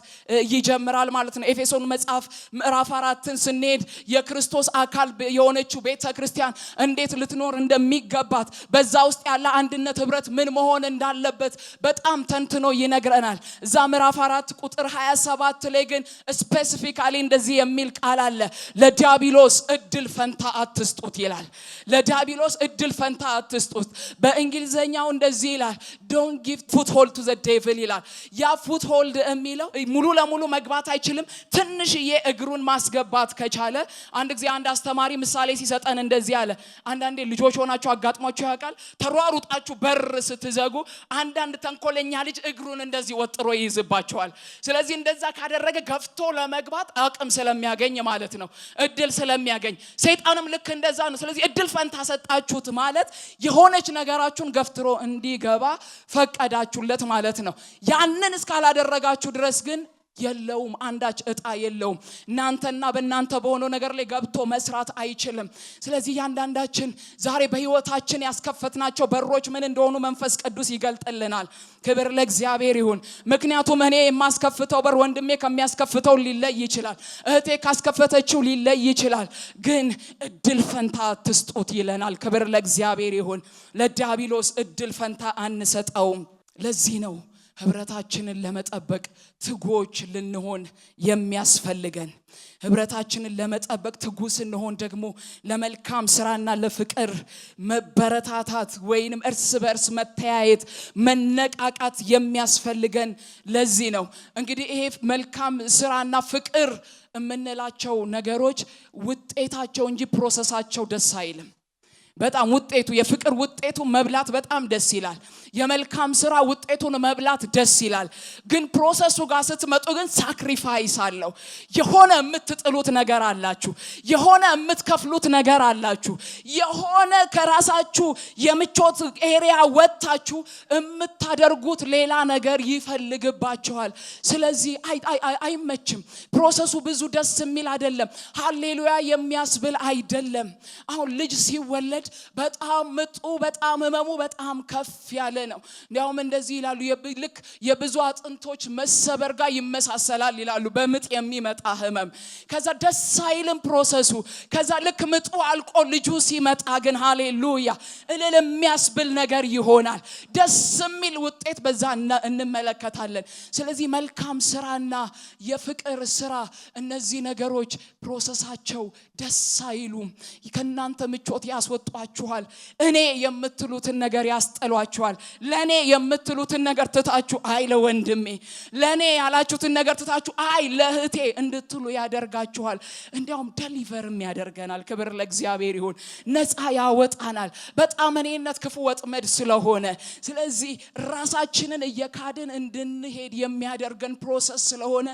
ይጀምራል ማለት ነው። ኤፌሶን መጽሐፍ ምዕራፍ 4ን ስንሄድ የክርስቶስ አካል የሆነችው ቤተክርስቲያን እንዴት ልትኖር እንደሚገባት በዛ ውስጥ ያለ አንድነት ህብረት ምን መሆን እንዳለበት በጣም ተንትኖ ይነግረናል። እዛ ምዕራፍ 4 ቁጥር 27 ላይ ግን ስፔሲፊካሊ እንደዚህ የሚል ቃል አለ። ለዲያብሎስ እድል ፈንታ አትስጡት ይላል። ለዲያብሎስ እድል ፈንታ አትስጡት። በእንግሊዘኛው እንደዚህ ይላል don't give foothold to the devil ይላል። ያ foothold የሚለው ሙሉ ለሙሉ መግባት አይችልም። ትንሽዬ እግሩን ማስገባት ከቻለ አንድ ጊዜ አንድ አስተማሪ ምሳሌ ሲሰጠን እንደዚህ አለ። አንዳንዴ ልጆች ሆናችሁ አጋጥሟችሁ ያውቃል? ተሯሩጣችሁ በር ስትዘጉ አንዳንድ ተንኮለኛ ልጅ እግሩን እንደዚህ ወጥሮ ይይዝባቸዋል። ስለዚህ እንደዛ ካደረገ ገፍቶ ለመግባት አቅም ስለሚያገኝ ማለት ነው፣ እድል ስለሚያገኝ። ሰይጣንም ልክ እንደዛ ነው። ስለዚህ እድል ፈንታ ሰጣችሁት ማለት የሆነች ነገራችሁን ገፍትሮ እንዲገባ ፈቀዳችሁለት ማለት ነው። ያንን እስካላደረጋችሁ ድረስ ግን የለውም፣ አንዳች ዕጣ የለውም። እናንተና በእናንተ በሆነው ነገር ላይ ገብቶ መስራት አይችልም። ስለዚህ ያንዳንዳችን ዛሬ በህይወታችን ያስከፈትናቸው በሮች ምን እንደሆኑ መንፈስ ቅዱስ ይገልጥልናል። ክብር ለእግዚአብሔር ይሁን። ምክንያቱም እኔ የማስከፍተው በር ወንድሜ ከሚያስከፍተው ሊለይ ይችላል፣ እህቴ ካስከፈተችው ሊለይ ይችላል። ግን እድል ፈንታ አትስጡት ይለናል። ክብር ለእግዚአብሔር ይሁን። ለዲያብሎስ እድል ፈንታ አንሰጠውም። ለዚህ ነው ህብረታችንን ለመጠበቅ ትጉዎች ልንሆን የሚያስፈልገን። ህብረታችንን ለመጠበቅ ትጉ ስንሆን ደግሞ ለመልካም ስራና ለፍቅር መበረታታት ወይንም እርስ በርስ መተያየት መነቃቃት የሚያስፈልገን ለዚህ ነው። እንግዲህ ይሄ መልካም ስራና ፍቅር የምንላቸው ነገሮች ውጤታቸው እንጂ ፕሮሰሳቸው ደስ አይልም። በጣም ውጤቱ የፍቅር ውጤቱ መብላት በጣም ደስ ይላል። የመልካም ስራ ውጤቱን መብላት ደስ ይላል። ግን ፕሮሰሱ ጋር ስትመጡ ግን ሳክሪፋይስ አለው። የሆነ የምትጥሉት ነገር አላችሁ፣ የሆነ የምትከፍሉት ነገር አላችሁ፣ የሆነ ከራሳችሁ የምቾት ኤሪያ ወጣችሁ የምታደርጉት ሌላ ነገር ይፈልግባችኋል። ስለዚህ አይመችም። ፕሮሰሱ ብዙ ደስ የሚል አይደለም። ሃሌሉያ የሚያስብል አይደለም። አሁን ልጅ ሲወለድ በጣም ምጡ በጣም ህመሙ በጣም ከፍ ያለ ነው። እንዲያውም እንደዚህ ይላሉ ልክ የብዙ አጥንቶች መሰበር ጋር ይመሳሰላል ይላሉ በምጥ የሚመጣ ህመም። ከዛ ደስ አይልም ፕሮሰሱ። ከዛ ልክ ምጡ አልቆ ልጁ ሲመጣ ግን ሃሌሉያ እልል የሚያስብል ነገር ይሆናል። ደስ የሚል ውጤት በዛ እንመለከታለን። ስለዚህ መልካም ስራና የፍቅር ስራ እነዚህ ነገሮች ፕሮሰሳቸው ደስ አይሉም። ከናንተ ምቾት ያስወጣችኋል። እኔ የምትሉትን ነገር ያስጠሏችኋል። ለኔ የምትሉትን ነገር ትታችሁ አይ ለወንድሜ፣ ለኔ ያላችሁትን ነገር ትታችሁ አይ ለእህቴ እንድትሉ ያደርጋችኋል። እንዲያውም ዴሊቨርም ያደርገናል። ክብር ለእግዚአብሔር ይሁን። ነፃ ያወጣናል። በጣም እኔነት ክፉ ወጥመድ ስለሆነ ስለዚህ ራሳችንን እየካድን እንድንሄድ የሚያደርገን ፕሮሰስ ስለሆነ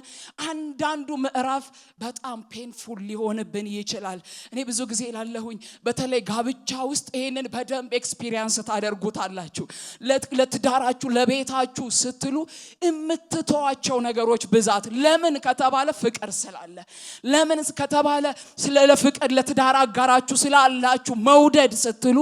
አንዳንዱ ምዕራፍ በጣም ፔንፉል ሊሆንብን ይችላል። እኔ ብዙ ጊዜ ላለሁኝ በተለይ ጋብቻ ውስጥ ይሄንን በደንብ ኤክስፒሪየንስ ታደርጉታላችሁ። ለትዳራችሁ ለቤታችሁ ስትሉ የምትተዋቸው ነገሮች ብዛት። ለምን ከተባለ ፍቅር ስላለ፣ ለምን ከተባለ ስለለፍቅር ለትዳር አጋራችሁ ስላላችሁ መውደድ ስትሉ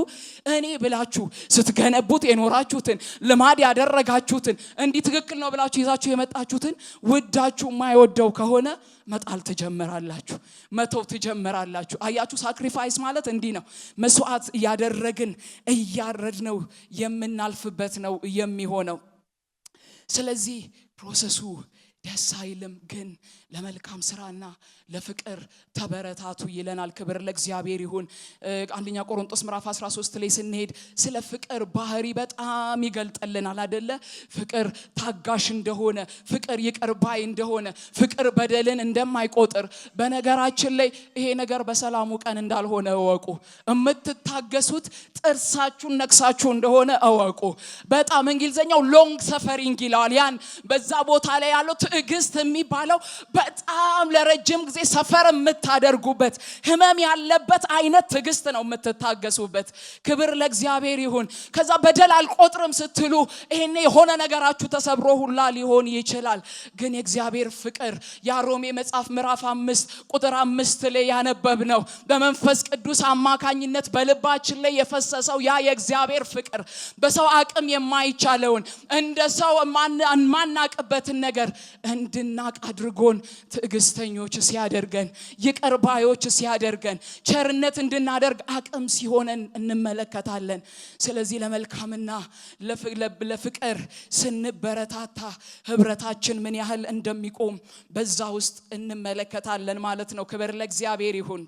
እኔ ብላችሁ ስትገነቡት የኖራችሁትን ልማድ ያደረጋችሁትን እንዲህ ትክክል ነው ብላችሁ ይዛችሁ የመጣችሁትን ውዳችሁ የማይወደው ከሆነ መጣል ትጀምራላችሁ፣ መተው ትጀምራላችሁ። አያችሁ ሳክሪፋይስ ማለት እንዲህ ነው። መስዋዕት ያደረግን እያረድነው የምናልፍበት ነው የሚሆነው። ስለዚህ ፕሮሰሱ ደስ አይልም። ግን ለመልካም ስራና ለፍቅር ተበረታቱ ይለናል። ክብር ለእግዚአብሔር ይሁን። አንደኛ ቆሮንቶስ ምዕራፍ 13 ላይ ስንሄድ ስለ ፍቅር ባህሪ በጣም ይገልጥልናል አይደለ? ፍቅር ታጋሽ እንደሆነ፣ ፍቅር ይቅር ባይ እንደሆነ፣ ፍቅር በደልን እንደማይቆጥር። በነገራችን ላይ ይሄ ነገር በሰላሙ ቀን እንዳልሆነ እወቁ። የምትታገሱት ጥርሳችሁን ነክሳችሁ እንደሆነ እወቁ። በጣም እንግሊዘኛው ሎንግ ሰፈሪንግ ይላል። ያን በዛ ቦታ ላይ ያለው ትዕግስት የሚባለው በጣም ለረጅም ጊዜ ሰፈር የምታደርጉበት ህመም ያለበት አይነት ትዕግስት ነው የምትታገሱበት። ክብር ለእግዚአብሔር ይሁን። ከዛ በደል አልቆጥርም ስትሉ ይሄኔ የሆነ ነገራችሁ ተሰብሮ ሁላ ሊሆን ይችላል። ግን የእግዚአብሔር ፍቅር የሮሜ መጽሐፍ ምዕራፍ 5 ቁጥር 5 ላይ ያነበብነው በመንፈስ ቅዱስ አማካኝነት በልባችን ላይ የፈሰሰው ያ የእግዚአብሔር ፍቅር በሰው አቅም የማይቻለውን እንደ ሰው ማናቅበትን ነገር እንድናቅ አድርጎን ትዕግስተኞች ሲያደርገን፣ ይቅር ባዮች ሲያደርገን፣ ቸርነት እንድናደርግ አቅም ሲሆነን እንመለከታለን። ስለዚህ ለመልካምና ለፍቅር ስንበረታታ ህብረታችን ምን ያህል እንደሚቆም በዛ ውስጥ እንመለከታለን ማለት ነው። ክብር ለእግዚአብሔር ይሁን።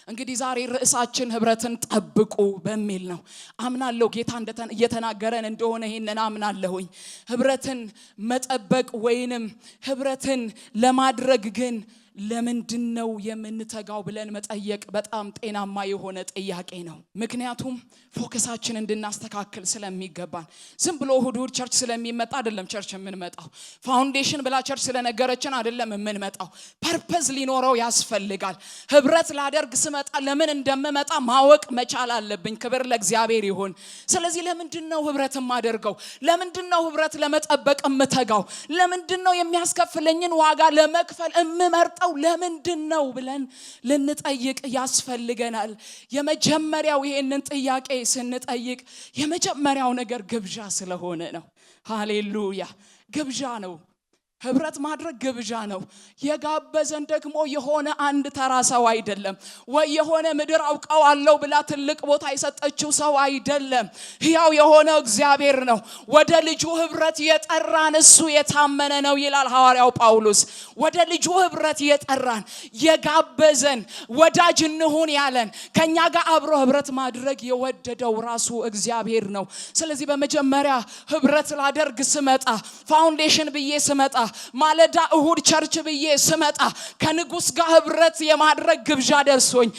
እንግዲህ ዛሬ ርዕሳችን ህብረትን ጠብቁ በሚል ነው። አምናለሁ ጌታ እየተናገረን እንደሆነ ይሄንን አምናለሁኝ። ህብረትን መጠበቅ ወይንም ህብረትን ለማድረግ ግን ለምንድነው የምንተጋው ብለን መጠየቅ በጣም ጤናማ የሆነ ጥያቄ ነው። ምክንያቱም ፎከሳችን እንድናስተካክል ስለሚገባን። ዝም ብሎ እሁድ ቸርች ስለሚመጣ አይደለም ቸርች የምንመጣው። ፋውንዴሽን ብላ ቸርች ስለነገረችን አይደለም የምንመጣው። ፐርፐዝ ሊኖረው ያስፈልጋል። ህብረት ላደርግ ስመጣ ለምን እንደምመጣ ማወቅ መቻል አለብኝ። ክብር ለእግዚአብሔር ይሁን። ስለዚህ ለምንድነው ህብረት ማደርገው? ለምንድነው ህብረት ለመጠበቅ የምተጋው? ለምንድነው የሚያስከፍለኝን ዋጋ ለመክፈል እምመርጠው? ለምንድነው ብለን ልንጠይቅ ያስፈልገናል። የመጀመሪያው ይሄንን ጥያቄ ስንጠይቅ የመጀመሪያው ነገር ግብዣ ስለሆነ ነው። ሃሌሉያ! ግብዣ ነው። ህብረት ማድረግ ግብዣ ነው። የጋበዘን ደግሞ የሆነ አንድ ተራ ሰው አይደለም፣ ወይ የሆነ ምድር አውቀዋለሁ ብላ ትልቅ ቦታ የሰጠችው ሰው አይደለም። ሕያው የሆነው እግዚአብሔር ነው። ወደ ልጁ ህብረት የጠራን እሱ የታመነ ነው ይላል ሐዋርያው ጳውሎስ። ወደ ልጁ ህብረት የጠራን የጋበዘን ወዳጅ እንሁን ያለን ከኛ ጋር አብሮ ህብረት ማድረግ የወደደው ራሱ እግዚአብሔር ነው። ስለዚህ በመጀመሪያ ህብረት ላደርግ ስመጣ፣ ፋውንዴሽን ብዬ ስመጣ፣ ማለዳ እሁድ ቸርች ብዬ ስመጣ ከንጉስ ጋር ህብረት የማድረግ ግብዣ ደርሶኝ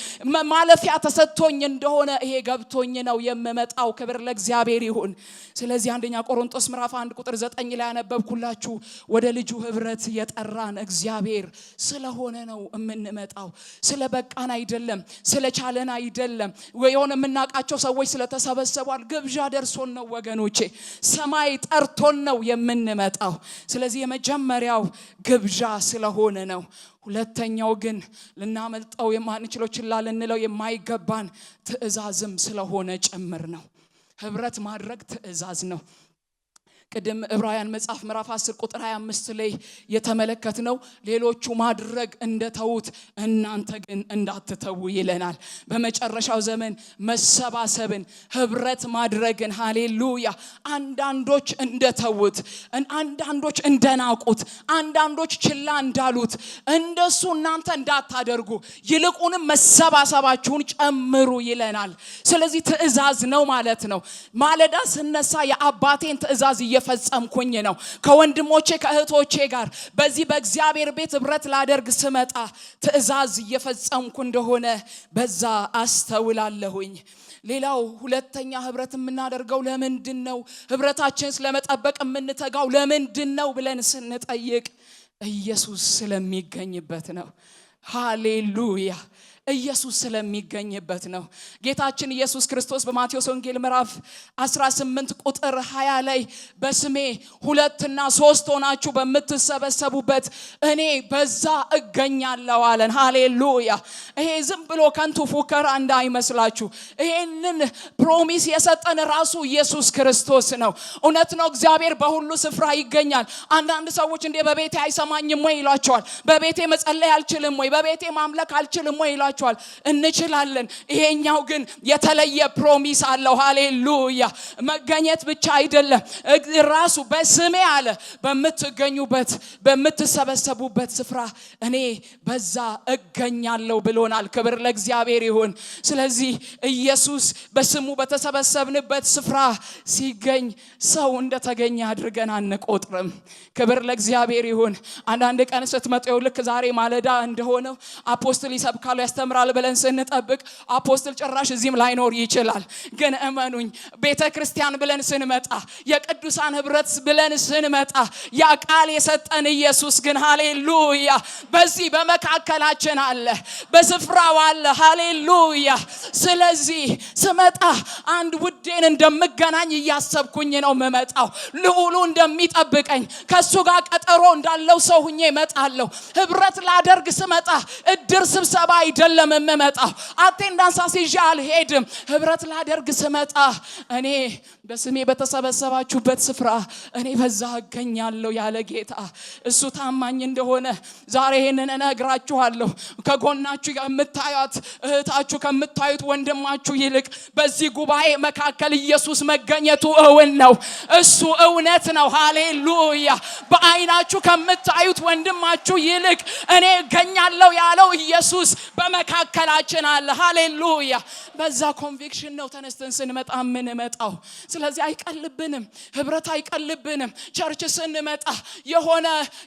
ማለፊያ ተሰጥቶኝ እንደሆነ ይሄ ገብቶኝ ነው የምመጣው። ክብር ለእግዚአብሔር ይሁን። ስለዚህ አንደኛ ቆሮንቶስ ምዕራፍ 1 ቁጥር 9 ላይ ያነበብኩላችሁ ወደ ልጁ ህብረት የጠራን እግዚአብሔር ስለሆነ ነው የምንመጣው። ስለበቃን አይደለም፣ ስለቻለን አይደለም፣ ወይሆነ የምናቃቸው ሰዎች ስለተሰበሰቧል። ግብዣ ደርሶን ነው ወገኖቼ፣ ሰማይ ጠርቶን ነው የምንመጣው። ስለዚህ የመጀመሪያው ግብዣ ስለሆነ ነው። ሁለተኛው ግን ልናመልጠው የማንችለው ችላ ልንለው የማይገባን ትእዛዝም ስለሆነ ጭምር ነው። ህብረት ማድረግ ትእዛዝ ነው። ቅድም ዕብራውያን መጽሐፍ ምዕራፍ 10 ቁጥር 25 ላይ የተመለከትነው ሌሎቹ ማድረግ እንደተውት እናንተ ግን እንዳትተው ይለናል። በመጨረሻው ዘመን መሰባሰብን ህብረት ማድረግን ሃሌሉያ አንዳንዶች እንደተውት፣ አንዳንዶች እንደናቁት፣ አንዳንዶች ችላ እንዳሉት እንደሱ እናንተ እንዳታደርጉ ይልቁንም መሰባሰባችሁን ጨምሩ ይለናል። ስለዚህ ትእዛዝ ነው ማለት ነው። ማለዳ ስነሳ የአባቴን ትእዛዝ እየፈጸምኩኝ ነው። ከወንድሞቼ ከእህቶቼ ጋር በዚህ በእግዚአብሔር ቤት ህብረት ላደርግ ስመጣ ትእዛዝ እየፈጸምኩ እንደሆነ በዛ አስተውላለሁኝ። ሌላው ሁለተኛ ህብረት የምናደርገው ለምንድነው? ህብረታችንን ስለመጠበቅ የምንተጋው ለምንድነው ብለን ስንጠይቅ ኢየሱስ ስለሚገኝበት ነው። ሃሌሉያ! ኢየሱስ ስለሚገኝበት ነው። ጌታችን ኢየሱስ ክርስቶስ በማቴዎስ ወንጌል ምዕራፍ 18 ቁጥር 20 ላይ በስሜ 2 እና 3 ሆናችሁ በምትሰበሰቡበት እኔ በዛ እገኛለሁ አለን። ሃሌሉያ! ይሄ ዝም ብሎ ከንቱ ፉከራ እንዳይመስላችሁ። ይሄንን ፕሮሚስ የሰጠን ራሱ ኢየሱስ ክርስቶስ ነው። እውነት ነው፣ እግዚአብሔር በሁሉ ስፍራ ይገኛል። አንዳንድ ሰዎች እንደ በቤቴ አይሰማኝም ወይ ይሏቸዋል። በቤቴ መጸለይ አልችልም ወይ፣ በቤቴ ማምለክ አልችልም ወይ ይሏቸዋል። ይገባቸዋል እንችላለን ይሄኛው ግን የተለየ ፕሮሚስ አለው ሃሌሉያ መገኘት ብቻ አይደለም ራሱ በስሜ አለ በመትገኙበት በመተሰበሰቡበት ስፍራ እኔ በዛ እገኛለሁ ብሎናል ክብር ለእግዚአብሔር ይሁን ስለዚህ ኢየሱስ በስሙ በተሰበሰብንበት ስፍራ ሲገኝ ሰው እንደተገኘ አድርገን አንቆጥርም ክብር ለእግዚአብሔር ይሁን አንዳንድ ቀን ስትመጣው ልክ ዛሬ ማለዳ እንደሆነው አፖስቶል ይሰብካሉ ያስተምራል ብለን ስንጠብቅ አፖስቶል ጭራሽ እዚህም ላይኖር ይችላል ግን እመኑኝ ቤተክርስቲያን ብለን ስንመጣ የቅዱሳን ህብረት ብለን ስንመጣ ያ ቃል የሰጠን ኢየሱስ ግን ሃሌሉያ በዚህ በመካከላችን አለ በስፍራው አለ ሃሌሉያ ስለዚህ ስመጣ አንድ ውዴን እንደምገናኝ ያሰብኩኝ ነው መመጣው ልዑሉ እንደሚጠብቀኝ ከሱ ጋር ቀጠሮ እንዳለው ሰው ሁኜ መጣለሁ ህብረት ላደርግ ስመጣ እድር ስብሰባ አይደለም መመጣው አቴንዳንስ አስይዤ አልሄድም ህብረት ላደርግ ስመጣ እኔ በስሜ በተሰበሰባችሁበት ስፍራ እኔ በዛ እገኛለሁ ያለ ጌታ እሱ ታማኝ እንደሆነ ዛሬ ይሄንን እነግራችኋለሁ ከጎናችሁ የምታዩት እህታችሁ ከምታዩት ወንድማችሁ ይልቅ በዚህ ጉባኤ መካከል ኢየሱስ መገኘቱ እውን ነው እሱ እውነት ነው ሃሌሉያ በአይናችሁ ከምታዩት ወንድማችሁ ይልቅ እኔ እገኛለሁ ያለው ኢየሱስ በመካከላችን አለ ሃሌሉያ በዛ ኮንቪክሽን ነው ተነስተን ስንመጣ ምን መጣው ስለዚህ አይቀልብንም ህብረት አይቀልብንም ቸርች ስንመጣ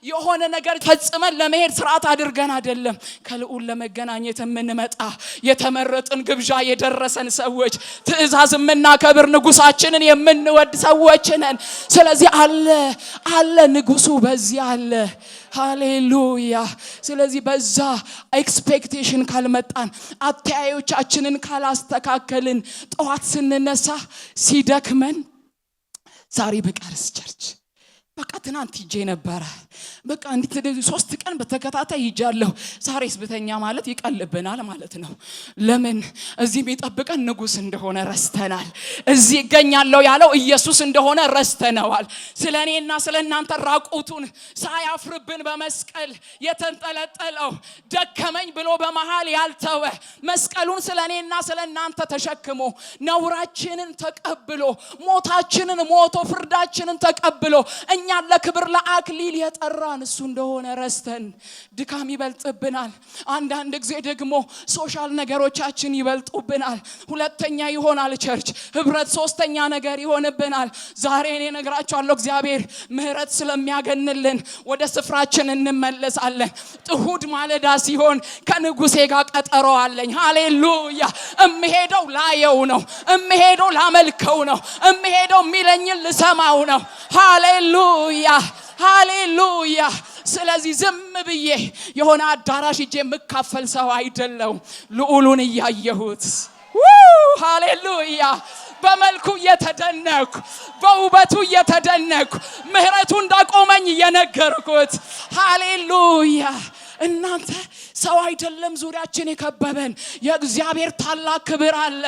የሆነ ነገር ፈጽመን ለመሄድ ስርዓት አድርገን አይደለም ከልዑል ለመገናኘት የምንመጣ የተመረጥን ግብዣ የደረሰን ሰዎች ትእዛዝ የምናከብር ንጉሳችንን የምንወድ ሰዎች ነን ስለዚህ አለ ንጉሱ በዚህ አለ ሃሌሉያ ስለዚህ በዛ ኤክስፔክቴሽን ካልመጣን አተያዮቻችንን ካላስተካከልን ጠዋት ስንነሳ ሲደክመን ዛሬ በቃርስ ቸርች በቃ ትናንት ሂጄ ነበር በቃ እንዴት 3 ቀን በተከታታይ ሂጃለሁ ዛሬስ በተኛ ማለት ይቀልብናል ማለት ነው ለምን እዚህ የሚጠብቀን ንጉስ እንደሆነ ረስተናል እዚህ ይገኛለሁ ያለው ኢየሱስ እንደሆነ ረስተናል ስለኔና ስለናንተ ራቁቱን ሳያፍርብን በመስቀል የተንጠለጠለው ደከመኝ ብሎ በመሃል ያልተወ መስቀሉን ስለኔና ስለናንተ ተሸክሞ ነውራችንን ተቀብሎ ሞታችንን ሞቶ ፍርዳችንን ተቀብሎ እኛ ለክብር ለአክሊል የጠራን እሱ እንደሆነ ረስተን ድካም ይበልጥብናል አንዳንድ ጊዜ ደግሞ ሶሻል ነገሮቻችን ይበልጡብናል ሁለተኛ ይሆናል ቸርች ህብረት ሶስተኛ ነገር ይሆንብናል ዛሬ እኔ ነግራችኋለሁ እግዚአብሔር ምህረት ስለሚያገንልን ወደ ስፍራችን እንመለሳለን እሁድ ማለዳ ሲሆን ከንጉሴ ጋር ቀጠሮ አለኝ ሃሌሉያ እምሄደው ላየው ነው እምሄደው ላመልከው ነው እምሄደው ሚለኝን ልሰማው ነው ሃሌሉያ ስለዚህ ዝም ብዬ የሆነ አዳራሽ ሂጄ መካፈል ሰው አይደለም ልዑሉን ያየሁት ሃሌሉያ በመልኩ የተደነኩ በውበቱ የተደነኩ ምህረቱ እንዳቆመኝ የነገርኩት ሃሌሉያ እናንተ ሰው አይደለም ዙሪያችን የከበበን የእግዚአብሔር ታላቅ ክብር አለ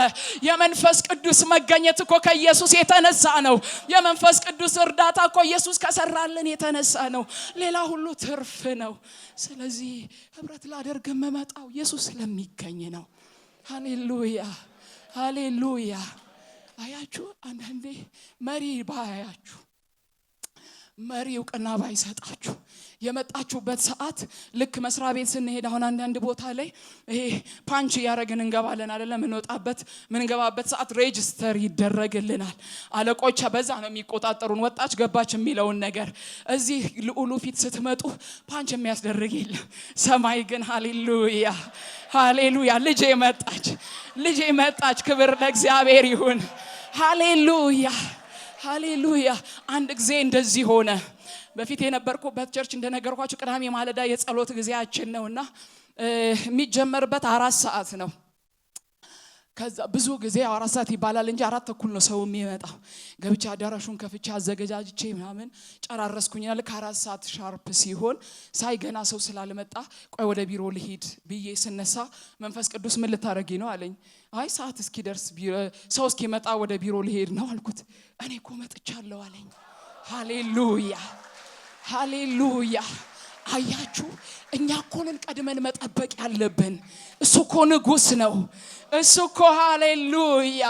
የመንፈስ ቅዱስ መገኘት እኮ ከኢየሱስ የተነሳ ነው የመንፈስ ቅዱስ እርዳታ እኮ ኢየሱስ ከሰራልን የተነሳ ነው ሌላ ሁሉ ትርፍ ነው ስለዚህ ህብረት ላደርግ መመጣው ኢየሱስ ስለሚገኝ ነው ሃሌሉያ አያችሁ አንዳንዴ መሪ ባያችሁ መሪ እውቅና ባይሰጣችሁ የመጣችሁበት ሰዓት ልክ መስሪያ ቤት ስንሄድ አሁን አንዳንድ ቦታ ላይ ይሄ ፓንች ያረግን እንገባለን አይደለም እንወጣበት ምን እንገባበት ሰዓት ሬጂስተር ይደረግልናል አለቆች በዛ ነው የሚቆጣጠሩን ወጣች ገባች የሚለውን ነገር እዚህ ልዑሉ ፊት ስትመጡ ፓንች የሚያስደርግ የለም ሰማይ ግን ሃሌሉያ ልጄ መጣች ክብር ለእግዚአብሔር ይሁን ሃሌሉያ አንድ ጊዜ እንደዚህ ሆነ በፊት የነበርኩበት ቸርች እንደነገርኳችሁ ቅዳሜ ማለዳ የጸሎት ጊዜያችን ነውና የሚጀመርበት 4 ሰዓት ነው ከዛ ብዙ ጊዜ 4 ሰዓት ይባላል እንጂ 4 ተኩል ነው ሰው የሚመጣው ገብቻ አዳራሹን ከፍቻ አዘገጃጅቼ ምናምን ጨራረስኩኝና ልክ 4 ሰዓት ሻርፕ ሲሆን ሳይገና ሰው ስላልመጣ ቆይ ወደ ቢሮ ልሂድ ብዬ ስነሳ መንፈስ ቅዱስ ምን ልታረጊ ነው አለኝ አይ ሰዓት እስኪደርስ ሰው እስኪመጣ ወደ ቢሮ ልሄድ ነው አልኩት እኔ እኮ መጥቻለሁ አለኝ ሃሌሉያ አያችሁ እኛ እኮ ነን ቀድመን መጠበቅ ያለብን እሱ እኮ ንጉስ ነው እሱ እኮ ሃሌሉያ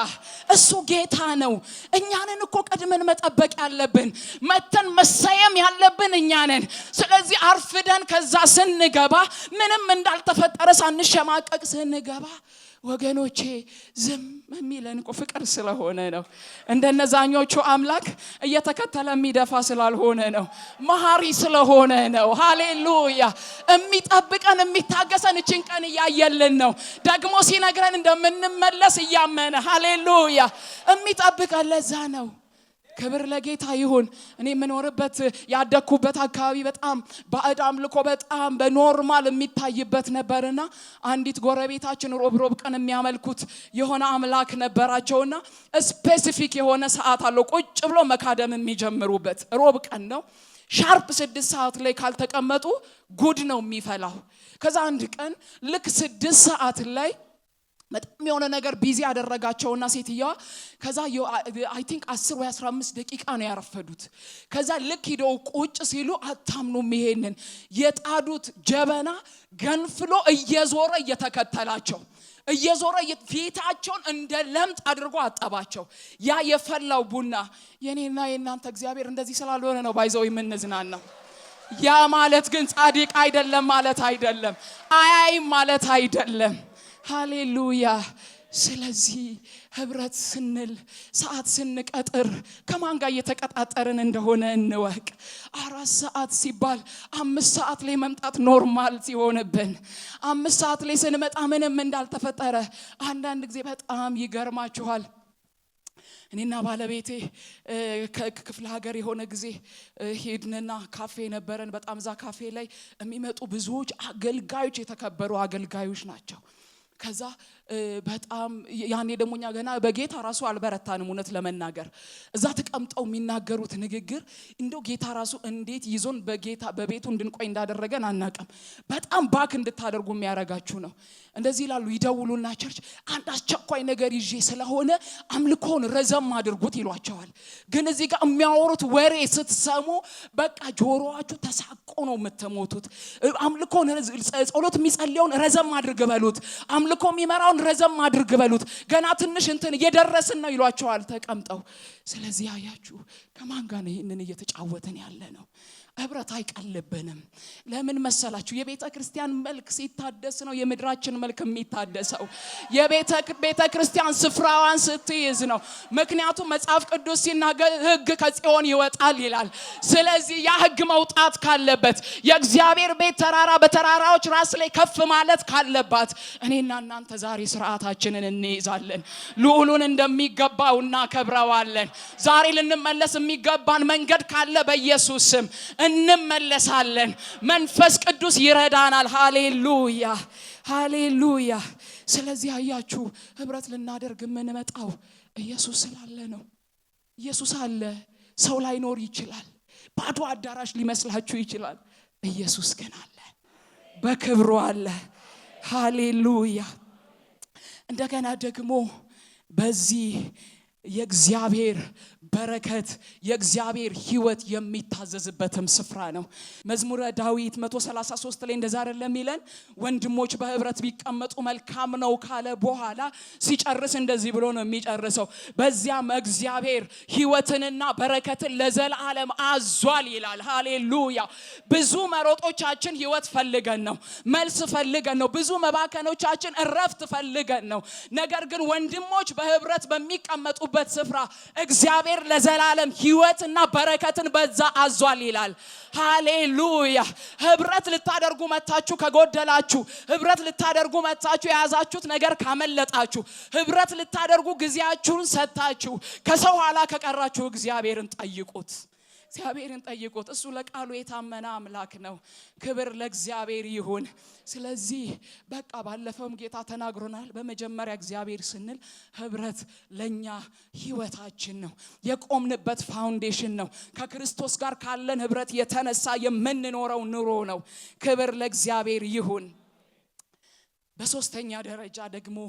እሱ ጌታ ነው እኛ ነን እኮ ቀድመን መጠበቅ ያለብን መተን መሰየም ያለብን እኛ ነን ስለዚህ አርፍደን ከዛ ስንገባ ምንም እንዳልተፈጠረ ሳንሸማቀቅ ስንገባ ወገኖቼ ዝም የሚለን እኮ ፍቅር ስለሆነ ነው እንደነዛኞቹ አምላክ እየተከተለ የሚደፋ ስላልሆነ ነው መሐሪ ስለሆነ ነው ሃሌሉያ የሚጠብቀን የሚታገሰን እቺን ቀን ያያየልን ነው ደግሞ ሲነግረን እንደምንመለስ ያመነ ሃሌሉያ የሚጠብቀን ለዛ ነው ክብር ለጌታ ይሁን እኔ ምኖርበት ያደኩበት አካባቢ በጣም ባዕድ አምልኮ በጣም በኖርማል የሚታይበት ነበርና አንዲት ጎረቤታችን ሮብ ቀን የሚያመልኩት የሆነ አምላክ ነበራቸውና ስፔሲፊክ የሆነ ሰዓት አለው ቁጭ ብሎ መካደም የሚጀምሩበት ሮብ ቀን ነው ሻርፕ 6 ሰዓት ላይ ካልተቀመጡ ጉድ ነው የሚፈላው ከዛ አንድ ቀን ልክ 6 ሰዓት ላይ በጣም የሆነ ነገር ቢዚ ያደረጋቸውና ሴትየዋ ከዛ አይ ቲንክ 10 ወይ 15 ደቂቃ ነው ያረፈዱት ከዛ ልክ ሄደው ቁጭ ሲሉ አታምኑም ይሄንን የጣዱት ጀበና ገንፍሎ እየዞረ እየተከተላቸው እየዞረ ፊታቸውን እንደ ለምጥ አድርጎ አጠባቸው ያ የፈላው ቡና የኔና የናንተ እግዚአብሔር እንደዚህ ስላልሆነ ነው ባይዘው የምንዝናናው ያ ማለት ግን ጻድቅ አይደለም ማለት አይደለም አይ ማለት አይደለም ሃሌሉያ ስለዚህ ህብረት ስንል ሰዓት ስንቀጥር ከማን ጋር እየተቀጣጠርን እንደሆነ እንወቅ 4 ሰዓት ሲባል 5 ሰዓት ላይ መምጣት ኖርማል ሲሆንብን 5 ሰዓት ላይ ስንመጣ ምንም እንዳልተፈጠረ አንዳንድ ጊዜ በጣም ይገርማችኋል እኔና ባለቤቴ ክፍለ ሀገር የሆነ ጊዜ ሄድንና ካፌ ነበረን በጣም ዛ ካፌ ላይ የሚመጡ ብዙዎች አገልጋዮች የተከበሩ አገልጋዮች ናቸው ከዛ በጣም ያኔ ደሞኛ ገና በጌታ ራሱ አልበረታንም እውነት ለመናገር እዛ ተቀምጠው የሚናገሩት ንግግር እንደው ጌታ ራሱ እንዴት ይዞን በጌታ በቤቱ እንድንቆይ እንዳደረገን አናቀም በጣም ባክ እንድታደርጉ የሚያረጋችሁ ነው እንደዚህ ይላሉ ይደውሉና ቸርች አንድ አስቸኳይ ነገር ይዤ ስለሆነ አምልኮን ረዘም አድርጉት ይሏቸዋል ግን እዚህ ጋር የሚያወሩት ወሬ ስትሰሙ በቃ ጆሮአችሁ ተሳቆ ነው የምትሞቱት አምልኮን ጸሎት የሚጸልየውን ረዘም አድርግ በሉት አምልኮ የሚመራውን ረዘም አድርግ በሉት ገና ትንሽ እንትን እየደረስን ነው ይሏቸዋል ተቀምጠው ስለዚህ አያችሁ ከማን ጋር ነው ይሄንን እየተጫወተን ያለ ነው ህብረት አይቀልብንም ለምን መሰላችሁ የቤተ ክርስቲያን መልክ ሲታደስ ነው የምድራችን መልክ የሚታደሰው የቤተ ክርስቲያን ስፍራዋን ስትይዝ ነው ምክንያቱም መጽሐፍ ቅዱስ ሲናገር ህግ ከጽዮን ይወጣል ይላል ስለዚህ ያ ህግ መውጣት ካለበት የእግዚአብሔር ቤት ተራራ በተራራዎች ራስ ላይ ከፍ ማለት ካለባት እኔና እናንተ ዛሬ ስርዓታችንን እንይዛለን ልዑሉን እንደሚገባው እናከብረዋለን ዛሬ ልንመለስ የሚገባን መንገድ ካለ በኢየሱስ ስም እንመለሳለን መንፈስ ቅዱስ ይረዳናል ሃሌሉያ ሃሌሉያ ስለዚህ አያችሁ ህብረት ልናደርግ የምንመጣው ኢየሱስ ስላለ ነው ኢየሱስ አለ ሰው ላይኖር ይችላል ባዶ አዳራሽ ሊመስላችሁ ይችላል ኢየሱስ ግን አለ በክብሩ አለ ሃሌሉያ እንደገና ደግሞ በዚህ የእግዚአብሔር በረከት የእግዚአብሔር ህይወት የሚታዘዝበትም ስፍራ ነው መዝሙረ ዳዊት 133 ላይ እንደዛ አይደለም ይለን ወንድሞች በህብረት ቢቀመጡ መልካም ነው ካለ በኋላ ሲጨርስ እንደዚህ ብሎ ነው የሚጨርሰው በዚያም እግዚአብሔር ህይወትንና በረከትን ለዘላለም አዟል ይላል ሃሌሉያ ብዙ መሮጦቻችን ህይወት ፈልገን ነው መልስ ፈልገን ነው ብዙ መባከኖቻችን እረፍት ፈልገን ነው ነገር ግን ወንድሞች በህብረት በሚቀመጡበት ስፍራ እግዚአብሔር ለዘላለም ህይወትና በረከትን በዛ አዟል ይላል ሃሌሉያ ህብረት ልታደርጉ መጣችሁ ከጎደላችሁ ህብረት ልታደርጉ መጣችሁ የያዛችሁት ነገር ካመለጣችሁ ህብረት ልታደርጉ ግዚያችሁን ሰጣችሁ ከሰው ኋላ ከቀራችሁ እግዚአብሔርን ጠይቁት እሱ ለቃሉ የታመነ አምላክ ነው ክብር ለእግዚአብሔር ይሁን ስለዚህ በቃ ባለፈውም ጌታ ተናግሮናል በመጀመሪያ እግዚአብሔር ስንል ህብረት ለኛ ህይወታችን ነው የቆምንበት ፋውንዴሽን ነው ከክርስቶስ ጋር ካለን ህብረት የተነሳ የምንኖረው ኑሮ ነው ክብር ለእግዚአብሔር ይሁን በሶስተኛ ደረጃ ደግሞ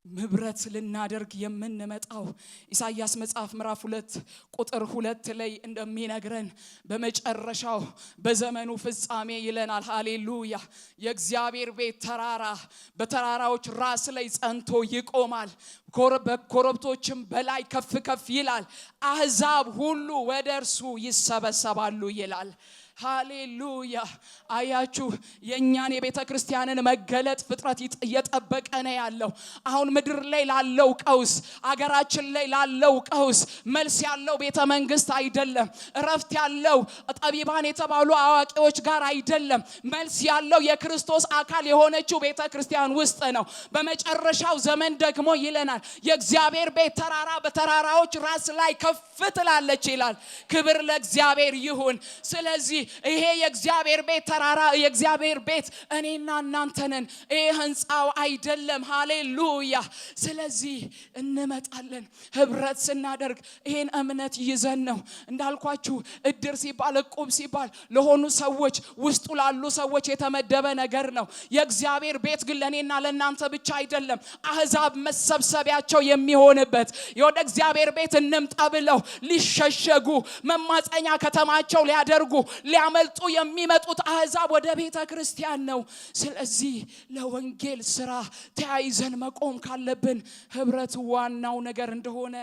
ህብረት ልናደርግ የምንመጣው ኢሳይያስ መጽሐፍ ምዕራፍ 2 ቁጥር 2 ላይ እንደሚነግረን በመጨረሻው በዘመኑ ፍጻሜ ይለናል። ሃሌሉያ። የእግዚአብሔር ቤት ተራራ በተራራዎች ራስ ላይ ጸንቶ ይቆማል፣ በኮረብቶችም በላይ ከፍ ከፍ ይላል፣ አሕዛብ ሁሉ ወደ እርሱ ይሰበሰባሉ ይላል። ሃሌሉያ። አያችሁ የኛን የቤተ ክርስቲያንን መገለጥ ፍጥረት እየጠበቀ ነው ያለው። አሁን ምድር ላይ ላለው ቀውስ፣ አገራችን ላይ ላለው ቀውስ መልስ ያለው ቤተ መንግስት አይደለም። እረፍት ያለው ጠቢባን የተባሉ አዋቂዎች ጋር አይደለም። መልስ ያለው የክርስቶስ አካል የሆነችው ቤተ ክርስቲያን ውስጥ ነው። በመጨረሻው ዘመን ደግሞ ይለናል የእግዚአብሔር ቤት ተራራ በተራራዎች ራስ ላይ ከፍ ትላለች ይላል። ክብር ለእግዚአብሔር ይሁን። ስለዚህ ይሄ የእግዚአብሔር ቤት ተራራ የእግዚአብሔር ቤት እኔና እናንተ ነን። ይሄ ህንጻው አይደለም። ሃሌሉያ። ስለዚህ እንመጣለን። ህብረት ስናደርግ ይሄን እምነት ይዘን ነው። እንዳልኳችሁ እድር ሲባል እቁብ ሲባል ለሆኑ ሰዎች ውስጡ ላሉ ሰዎች የተመደበ ነገር ነው። የእግዚአብሔር ቤት ግን ለኔና ለናንተ ብቻ አይደለም። አሕዛብ መሰብሰቢያቸው የሚሆንበት ወደ እግዚአብሔር ቤት እንምጣ ብለው ሊሸሸጉ መማፀኛ ከተማቸው ሊያደርጉ ሊያመልጡ የሚመጡት አሕዛብ ወደ ቤተ ክርስቲያን ነው። ስለዚህ ለወንጌል ስራ ተያይዘን መቆም ካለብን ህብረት ዋናው ነገር እንደሆነ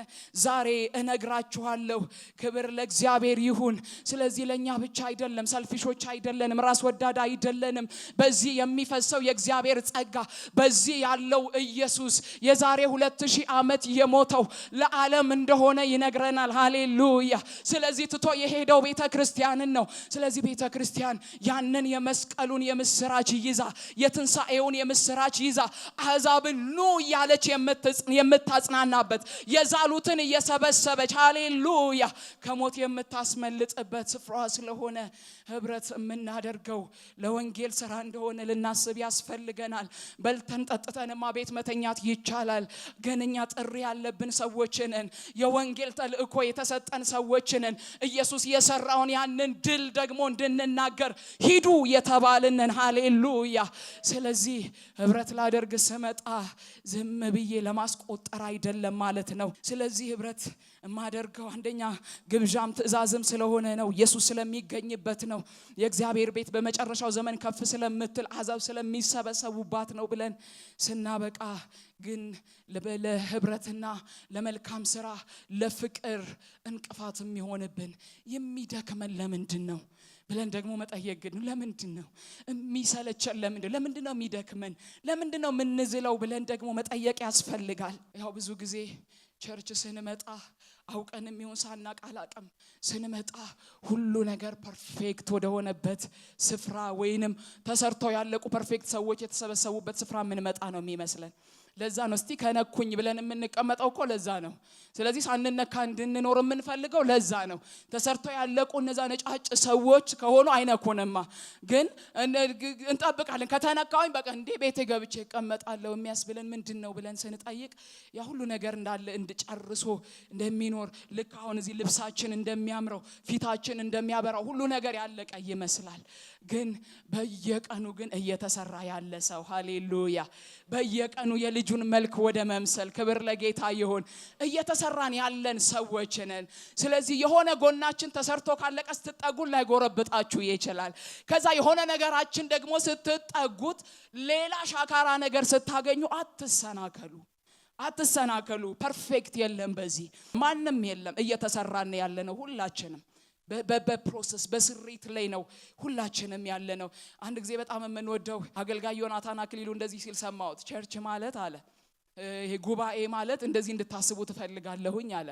ዛሬ እነግራችኋለሁ። ክብር ለእግዚአብሔር ይሁን። ስለዚህ ለኛ ብቻ አይደለም፣ ሰልፊሾች አይደለንም፣ ራስ ወዳድ አይደለንም። በዚህ የሚፈሰው የእግዚአብሔር ጸጋ፣ በዚህ ያለው ኢየሱስ የዛሬ 2000 ዓመት የሞተው ለዓለም እንደሆነ ይነግረናል። ሃሌሉያ። ስለዚህ ትቶ የሄደው ቤተ ክርስቲያንን ነው። ስለዚህ ቤተ ክርስቲያን ያንን የመስቀሉን የምስራች ይዛ የትንሳኤውን የምስራች ይዛ አሕዛብን ኑ ያለች የምታጽናናበት የዛሉትን እየሰበሰበች ሃሌሉያ ከሞት የምታስመልጥበት ስፍራ ስለሆነ ህብረት የምናደርገው ለወንጌል ስራ እንደሆነ ልናስብ ያስፈልገናል። በልተን ጠጥተንማ ቤት መተኛት ይቻላል። ግን እኛ ጥሪ ያለብን ሰዎች ነን። የወንጌል ተልእኮ የተሰጠን ሰዎች ነን። ኢየሱስ የሰራውን ያንን ድል ደግሞ እንድንናገር ሂዱ የተባልንን ሃሌሉያ። ስለዚህ ህብረት ላደርግ ስመጣ ዝም ብዬ ለማስቆጠር አይደለም ማለት ነው። ስለዚህ ህብረት ማደርገው አንደኛ ግብዣም ትእዛዝም ስለሆነ ነው። ኢየሱስ ስለሚገኝበት ነው። የእግዚአብሔር ቤት በመጨረሻው ዘመን ከፍ ስለምትል አሕዛብ ስለሚሰበሰቡባት ነው ብለን ስናበቃ ግን ለህብረትና ለመልካም ስራ ለፍቅር እንቅፋት የሚሆንብን የሚደክመን ለምንድን ነው ብለን ደግሞ መጠየቅ ግን ለምንድን ነው የሚሰለቸን? ለምንድን ነው የሚደክመን? ለምንድን ነው የምንዝለው ብለን ደግሞ መጠየቅ ያስፈልጋል። ያው ብዙ ጊዜ ቸርች ስንመጣ አውቀንም ይሁን ሳናቅ አላቅም ስንመጣ ሁሉ ነገር ፐርፌክት ወደ ሆነበት ስፍራ ወይንም ተሰርተው ያለቁ ፐርፌክት ሰዎች የተሰበሰቡበት ስፍራ ምንመጣ ነው የሚመስለን። ለዛ ነው እስቲ ከነኩኝ ብለን የምንቀመጠው እኮ ለዛ ነው። ስለዚህ ሳንነካ እንድንኖር የምንፈልገው ለዛ ነው። ተሰርተው ያለቁ እነዛ ነጫጭ ሰዎች ከሆኑ አይነኩንማ። ግን እንጠብቃለን ከተነካውኝ በቃ እንዴ ቤቴ ገብቼ እቀመጣለሁ የሚያስብለን ምንድነው ብለን ስንጠይቅ ያ ሁሉ ነገር እንዳለ እንድጨርሶ እንደሚኖር ልክ አሁን እዚህ ልብሳችን እንደሚያምረው ፊታችን እንደሚያበራው ሁሉ ነገር ያለቀ ይመስላል። ግን በየቀኑ ግን እየተሰራ ያለ ሰው ሃሌሉያ በየቀኑ የልጁን መልክ ወደ መምሰል ክብር ለጌታ ይሁን እየተሰራን ያለን ሰዎች ነን። ስለዚህ የሆነ ጎናችን ተሰርቶ ካለቀ ስትጠጉን ላይ ጎረብጣችሁ ይችላል። ከዛ የሆነ ነገራችን ደግሞ ስትጠጉት ሌላ ሻካራ ነገር ስታገኙ አትሰናከሉ። ፐርፌክት የለም፣ በዚህ ማንም የለም። እየተሰራን ያለነው ሁላችንም በፕሮሰስ በስሪት ላይ ነው ሁላችንም ያለ ነው። አንድ ጊዜ በጣም የምንወደው አገልጋይ ዮናታን አክሊሉ እንደዚህ ሲል ሰማሁት። ቸርች ማለት አለ ይሄ ጉባኤ ማለት እንደዚህ እንድታስቡ ትፈልጋለሁኝ አለ።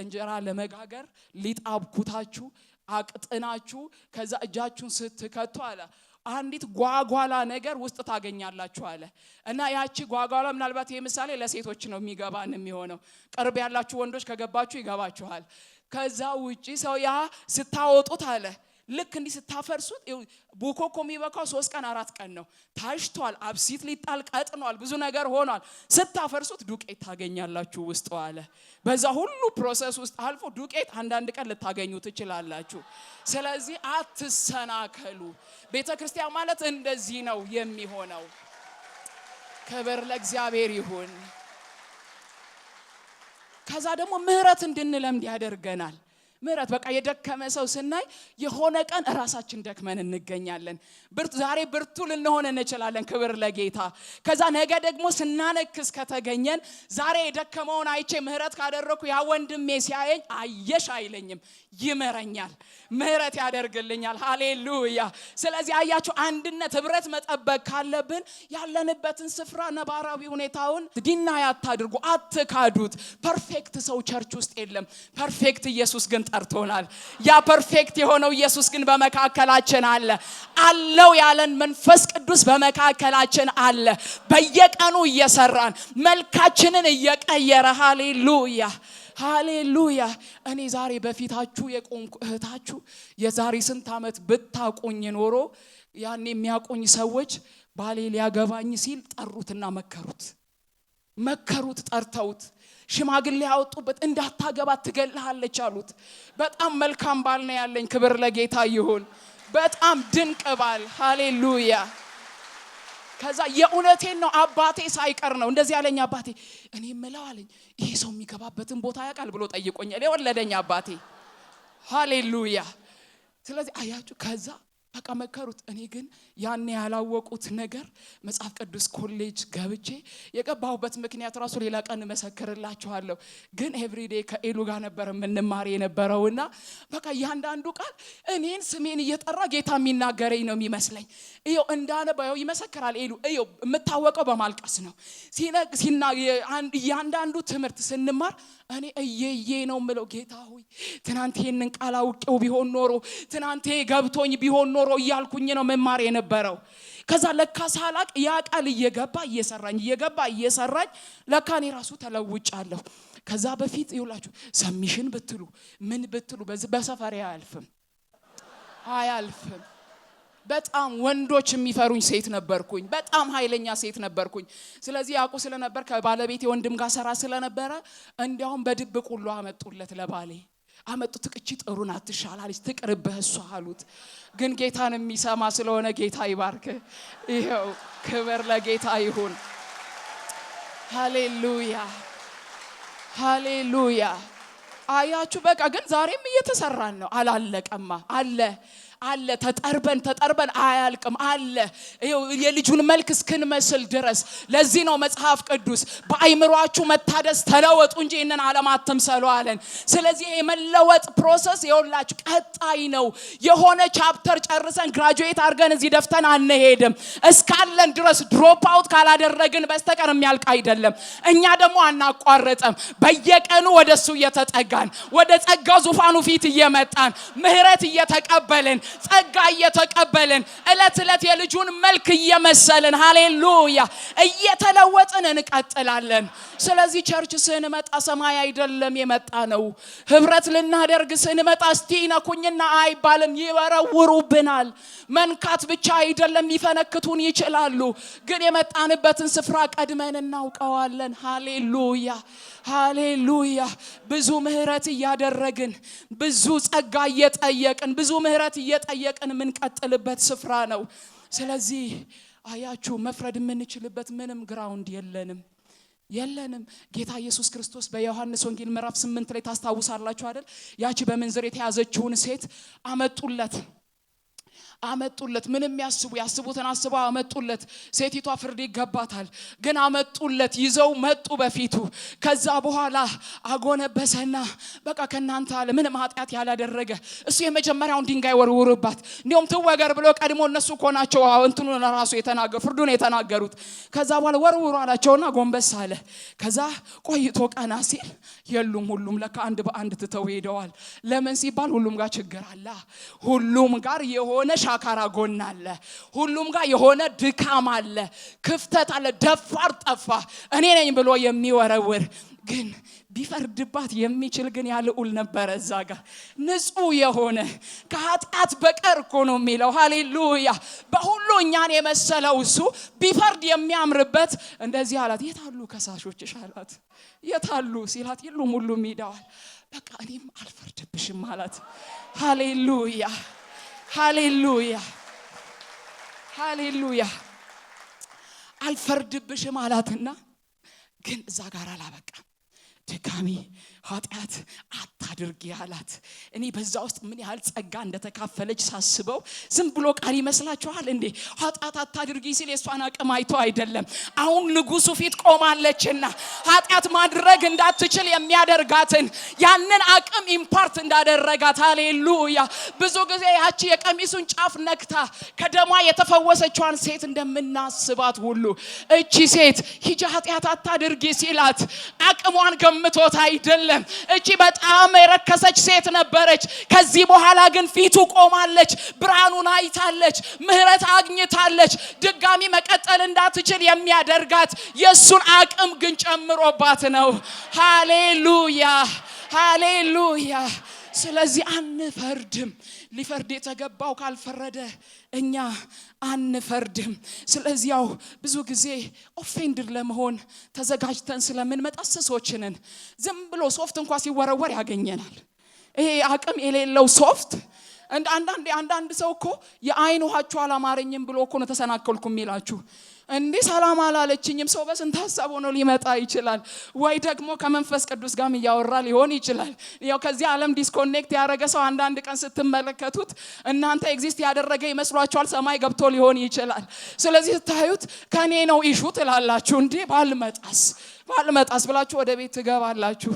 እንጀራ ለመጋገር ሊጣብኩታችሁ አቅጥናችሁ ከዛ እጃችሁን ስትከቱ አለ አንዲት ጓጓላ ነገር ውስጥ ታገኛላችሁ አለ። እና ያቺ ጓጓላ ምናልባት ይሄ ምሳሌ ለሴቶች ነው የሚገባን የሚሆነው። ቅርብ ያላችሁ ወንዶች ከገባችሁ ይገባችኋል። ከዛ ውጪ ሰው ያ ስታወጡት አለ ልክ እንዲህ ስታፈርሱት ቡኮኮ የሚበቃው 3 ቀን 4 ቀን ነው። ታሽቷል፣ አብሲት ሊጣል ቀጥኗል፣ ብዙ ነገር ሆኗል። ስታፈርሱት ዱቄት ታገኛላችሁ ውስጥ አለ። በዛ ሁሉ ፕሮሰስ ውስጥ አልፎ ዱቄት አንዳንድ ቀን ልታገኙ ትችላላችሁ። ስለዚህ አትሰናከሉ። ቤተክርስቲያን ማለት እንደዚህ ነው የሚሆነው። ክብር ለእግዚአብሔር ይሁን። ከዛ ደግሞ ምህረት እንድንለምድ ያደርገናል። ምህረት በቃ የደከመ ሰው ስናይ የሆነ ቀን ራሳችን ደክመን እንገኛለን። ዛሬ ብርቱ ልንሆን እንችላለን። ክብር ለጌታ። ከዛ ነገ ደግሞ ስናነክስ ከተገኘን ዛሬ የደከመውን አይቼ ምህረት ካደረኩ ያ ወንድሜ ሲያየኝ አየሽ አይለኝም፣ ይመረኛል፣ ምህረት ያደርግልኛል። ሃሌሉያ። ስለዚህ አያችሁ አንድነት ህብረት መጠበቅ ካለብን ያለንበትን ስፍራ ነባራዊ ሁኔታውን ዲና ያታድርጉ፣ አትካዱት። ፐርፌክት ሰው ቸርች ውስጥ የለም። ፐርፌክት ኢየሱስ ግን ጠርቶናል። ያ ፐርፌክት የሆነው ኢየሱስ ግን በመካከላችን አለ። አለው ያለን መንፈስ ቅዱስ በመካከላችን አለ። በየቀኑ እየሰራን መልካችንን እየቀየረ ሃሌሉያ ሃሌሉያ። እኔ ዛሬ በፊታችሁ የቆምኩ እህታችሁ የዛሬ ስንት ዓመት ብታቆኝ ኖሮ ያኔ የሚያቆኝ ሰዎች ባሌ ሊያገባኝ ሲል ጠሩትና መከሩት ጠርተውት ሽማግሌ ያወጡበት እንዳታገባ ትገልሃለች አሉት። በጣም መልካም ባል ነው ያለኝ። ክብር ለጌታ ይሁን። በጣም ድንቅ ባል ሃሌሉያ። ከዛ የእውነቴን ነው አባቴ ሳይቀር ነው እንደዚህ ያለኝ። አባቴ እኔ ምለው አለኝ ይሄ ሰው የሚገባበትን ቦታ ያውቃል ብሎ ጠይቆኛል የወለደኝ አባቴ ሃሌሉያ። ስለዚህ አያችሁ ከዛ በቃ መከሩት። እኔ ግን ያኔ ያላወቁት ነገር መጽሐፍ ቅዱስ ኮሌጅ ገብቼ የገባሁበት ምክንያት ራሱ ሌላ ቀን መሰከርላችኋለሁ። ግን ኤቭሪዴይ ከኤሉ ጋር ነበር የምንማር የነበረውና በቃ ያንዳንዱ ቃል እኔን ስሜን እየጠራ ጌታ የሚናገረኝ ነው የሚመስለኝ። እዩ እንዳነበው ይመሰክራል ኤሉ። እዩ የምታወቀው በማልቀስ ነው። ያንዳንዱ ትምህርት ስንማር እኔ እየዬ ነው ምለው ጌታ ሆይ ትናንት ይሄንን ቃል አውቄው ቢሆን ኖሮ ትናንት ገብቶኝ ቢሆን ኖሮ እያልኩኝ ነው መማር የነበረው። ከዛ ለካ ሳላቅ ያ ቃል እየገባ እየሰራኝ ለካ እኔ ራሱ ተለውጫለሁ። ከዛ በፊት ይውላችሁ ሰሚሽን ብትሉ ምን ብትሉ በሰፈር አያልፍም። በጣም ወንዶች የሚፈሩኝ ሴት ነበርኩኝ። በጣም ኃይለኛ ሴት ነበርኩኝ። ስለዚህ ያውቁ ስለነበር ከባለቤቴ ወንድም ጋር ሰራ ስለነበረ እንዲያውም በድብቅ ሁሉ አመጡለት ለባሌ አመጡት። እቺ ጥሩን አትሻላለች ትቅርብህ እሷ አሉት። ግን ጌታን የሚሰማ ስለሆነ ጌታ ይባርክ። ይሄው ክብር ለጌታ ይሁን። ሃሌሉያ ሃሌሉያ። አያችሁ በቃ ግን ዛሬም እየተሰራን ነው። አላለቀማ አለ ተጠርበን አያልቅም አለ። ይሄው የልጁን መልክ እስክንመስል ድረስ። ለዚህ ነው መጽሐፍ ቅዱስ በአይምሮአችሁ መታደስ ተለወጡ እንጂ እነን ዓለም አትምሰሉ አለን። ስለዚህ የመለወጥ ፕሮሰስ ይኸውላችሁ ቀጣይ ነው። የሆነ ቻፕተር ጨርሰን ግራጁዌት አድርገን እዚህ ደፍተን አንሄድም። እስካለን ድረስ ድሮፕ አውት ካላደረግን በስተቀር የሚያልቅ አይደለም። እኛ ደግሞ አናቋርጥም። በየቀኑ ወደሱ እየተጠጋን ወደ ጸጋው ዙፋኑ ፊት እየመጣን ምህረት እየተቀበልን ጸጋ እየተቀበልን እለት የልጁን መልክ እየመሰልን ሃሌሉያ እየተለወጥን እንቀጥላለን። ስለዚህ ቸርች ስንመጣ ሰማይ አይደለም የመጣ ነው። ህብረት ልናደርግ ስንመጣ እስቲ ነኩኝና አይባልም፣ ይወረውሩብናል። መንካት ብቻ አይደለም ሊፈነክቱን ይችላሉ። ግን የመጣንበትን ስፍራ ቀድመን እናውቀዋለን። ሃሌሉያ ሃሌሉያ። ብዙ ምህረት እያደረግን ብዙ ጸጋ እየጠየቅን ብዙ ምህረት እየጠየቅን የምንቀጥልበት ስፍራ ነው። ስለዚህ አያችሁ መፍረድ የምንችልበት ምንም ግራውንድ የለንም። ጌታ ኢየሱስ ክርስቶስ በዮሐንስ ወንጌል ምዕራፍ 8 ላይ ታስታውሳላችሁ አይደል? ያቺ በመንዘር የተያዘችውን ሴት አመጡለት። ምንም ያስቡትን አስበው አመጡለት። ሴቲቷ ፍርድ ይገባታል፣ ግን አመጡለት። ይዘው መጡ በፊቱ። ከዛ በኋላ አጎነበሰና በቃ ከናንተ አለ ምንም ኃጢአት ያላደረገ እሱ የመጀመሪያውን ድንጋይ ወርውርባት፣ እንዲሁም ትወገር ብሎ ቀድሞ እነሱ ኮናቸው እንትኑን ራሱ ፍርዱን የተናገሩት። ከዛ በኋላ ወርውሩ አላቸውና ጎንበስ አለ። ከዛ ቆይቶ ቀና ሲል የሉም። ሁሉም ለካ አንድ በአንድ ትተው ሄደዋል። ለምን ሲባል ሁሉም ጋር ችግር አለ። ሁሉም ጋር የሆነ ሻካራ ጎን አለ። ሁሉም ጋር የሆነ ድካም አለ፣ ክፍተት አለ። ደፋር ጠፋ። እኔ ነኝ ብሎ የሚወረውር ግን ቢፈርድባት የሚችል ግን ያልኡል ነበር። እዛ ጋር ንጹህ የሆነ ከኃጢአት በቀር እኮ ነው የሚለው። ሃሌሉያ። በሁሉ እኛን የመሰለው እሱ ቢፈርድ የሚያምርበት እንደዚህ አላት። የታሉ ከሳሾችሽ አላት። የታሉ ሲላት የሉም ሁሉም ሄደዋል። በቃ እኔም አልፈርድብሽም አላት። ሃሌሉያ ሃሌሉያ ሃሌሉያ። አልፈርድብሽም አላትና ግን እዛ ጋር አላበቃም። ድጋሚ ኃጢአት አታድርጊ አላት። እኔ በዛ ውስጥ ምን ያህል ጸጋ እንደተካፈለች ሳስበው ዝም ብሎ ቃል ይመስላችኋል እንዴ? ኃጢአት አታድርጊ ሲል የሷን አቅም አይቶ አይደለም። አሁን ንጉሱ ፊት ቆማለችና ኃጢአት ማድረግ እንዳትችል የሚያደርጋትን ያንን አቅም ኢምፓርት እንዳደረጋት ሃሌሉያ። ብዙ ጊዜ ያቺ የቀሚሱን ጫፍ ነክታ ከደሟ የተፈወሰችዋን ሴት እንደምናስባት ሁሉ እቺ ሴት ሂጂ ኃጢአት አታድርጊ ሲላት አቅሟን ገምቶት አይደለም። እቺ በጣም የረከሰች ሴት ነበረች። ከዚህ በኋላ ግን ፊቱ ቆማለች፣ ብርሃኑን አይታለች፣ ምህረት አግኝታለች። ድጋሚ መቀጠል እንዳትችል የሚያደርጋት የሱን አቅም ግን ጨምሮባት ነው። ሃሌሉያ ሃሌሉያ። ስለዚህ አንፈርድም። ሊፈርድ የተገባው ካልፈረደ እኛ አንፈርድም። ስለዚህ ያው ብዙ ጊዜ ኦፌንድድ ለመሆን ተዘጋጅተን ስለምንመጣ ሰሶችንን ዝም ብሎ ሶፍት እንኳን ሲወረወር ያገኘናል። ይሄ አቅም የሌለው ሶፍት አንዳንድ ሰው እኮ የአይን ውሃችሁ አላማረኝም ብሎ እኮ ነው ተሰናከልኩ የሚላችሁ። እንዴ ሰላም አላለችኝም። ሰው በስንት ሐሳብ ሆኖ ሊመጣ ይችላል። ወይ ደግሞ ከመንፈስ ቅዱስ ጋር ያወራ ሊሆን ይችላል። ያው ከዚህ ዓለም ዲስኮኔክት ያደረገ ሰው አንዳንድ ቀን ስትመለከቱት እናንተ ኤግዚስት ያደረገ ይመስሏችኋል። ሰማይ ገብቶ ሊሆን ይችላል። ስለዚህ ታዩት ከኔ ነው ኢሹ ትላላችሁ። እንዴ ባልመጣስ ብላችሁ ወደ ቤት ትገባላችሁ።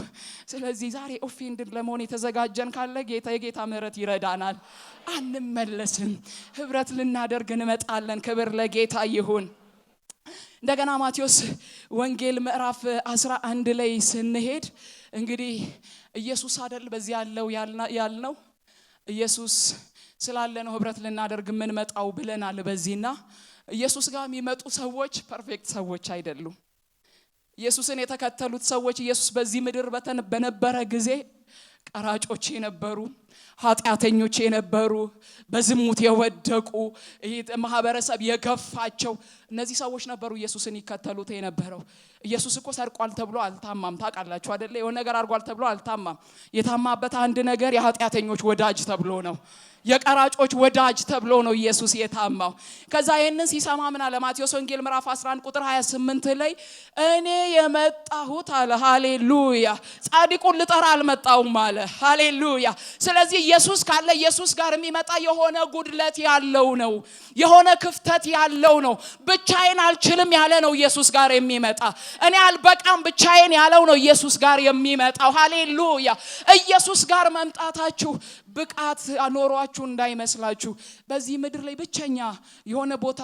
ስለዚህ ዛሬ ኦፌንድድ ለመሆን የተዘጋጀን ካለ የጌታ ምህረት ይረዳናል። አንመለስም። ህብረት ልናደርግ እንመጣለን። ክብር ለጌታ ይሁን። እንደገና ማቴዎስ ወንጌል ምዕራፍ 11 ላይ ስንሄድ እንግዲህ ኢየሱስ አይደል በዚህ ያልነው ኢየሱስ ስላለ ነው ህብረት ልናደርግ ምን መጣው ብለናል። በዚህና ኢየሱስ ጋር የሚመጡ ሰዎች ፐርፌክት ሰዎች አይደሉም። ኢየሱስን የተከተሉት ሰዎች ኢየሱስ በዚህ ምድር በነበረ ጊዜ ቀራጮች የነበሩ፣ ኃጢአተኞች የነበሩ፣ በዝሙት የወደቁ ማህበረሰብ የገፋቸው እነዚህ ሰዎች ነበሩ ኢየሱስን ይከተሉት የነበረው። ኢየሱስ እኮ ሰርቋል ተብሎ አልታማም። ታውቃላችሁ አይደለ? የሆነ ነገር አድርጓል ተብሎ አልታማም። የታማበት አንድ ነገር የኃጢአተኞች ወዳጅ ተብሎ ነው፣ የቀራጮች ወዳጅ ተብሎ ነው ኢየሱስ የታማው። ከዛ ይሄንን ሲሰማ ምን አለ? ማቴዎስ ወንጌል ምዕራፍ 11 ቁጥር 28 ላይ እኔ የመጣሁት አለ ሃሌሉያ ጻድቁን ልጠራ አልመጣሁም አለ ሃሌሉያ። ስለዚህ ኢየሱስ ካለ ኢየሱስ ጋር የሚመጣ የሆነ ጉድለት ያለው ነው፣ የሆነ ክፍተት ያለው ነው። ብቻዬን አልችልም ያለ ነው ኢየሱስ ጋር የሚመጣ። እኔ አልበቃም ብቻዬን ያለው ነው ኢየሱስ ጋር የሚመጣው ሃሌሉያ። ኢየሱስ ጋር መምጣታችሁ ብቃት አኖሯችሁ እንዳይመስላችሁ። በዚህ ምድር ላይ ብቸኛ የሆነ ቦታ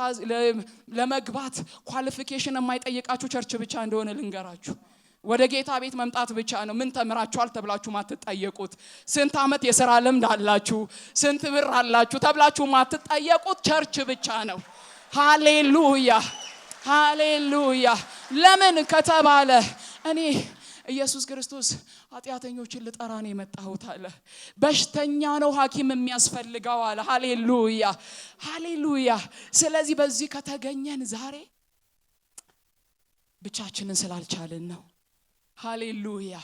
ለመግባት ኳሊፊኬሽን የማይጠይቃችሁ ቸርች ብቻ እንደሆነ ልንገራችሁ። ወደ ጌታ ቤት መምጣት ብቻ ነው። ምን ተምራችኋል ተብላችሁ ማትጠየቁት፣ ስንት አመት የሥራ ልምድ አላችሁ፣ ስንት ብር አላችሁ ተብላችሁ ማትጠየቁት ቸርች ብቻ ነው። ሃሌሉያ ሃሌሉያ። ለምን ከተባለ እኔ ኢየሱስ ክርስቶስ ኃጢአተኞችን ልጠራ ነው የመጣሁት አለ። በሽተኛ ነው ሐኪም የሚያስፈልገው አለ ሃሌሉያ ሃሌሉያ። ስለዚህ በዚህ ከተገኘን ዛሬ ብቻችንን ስላልቻልን ነው ሃሌሉያ።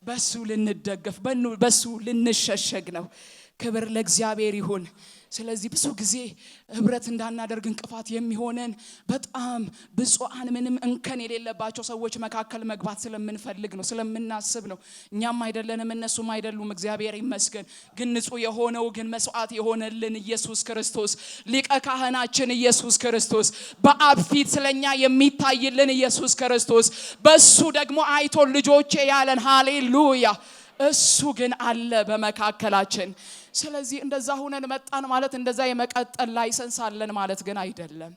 በሱ ልንደገፍ በሱ ልንሸሸግ ነው። ክብር ለእግዚአብሔር ይሁን። ስለዚህ ብዙ ጊዜ ህብረት እንዳናደርግ እንቅፋት የሚሆነን በጣም ብፁዓን ምንም እንከን የሌለባቸው ሰዎች መካከል መግባት ስለምንፈልግ ነው፣ ስለምናስብ ነው። እኛም አይደለንም እነሱም አይደሉም፣ እግዚአብሔር ይመስገን። ግን ንጹህ የሆነው ግን መስዋዕት የሆነልን ኢየሱስ ክርስቶስ ሊቀ ካህናችን ኢየሱስ ክርስቶስ በአብ ፊት ስለኛ የሚታይልን ኢየሱስ ክርስቶስ በሱ ደግሞ አይቶ ልጆቼ ያለን ሃሌሉያ እሱ ግን አለ በመካከላችን። ስለዚህ እንደዛ ሆነን መጣን ማለት እንደዛ የመቀጠል ላይሰንስ አለን ማለት ግን አይደለም።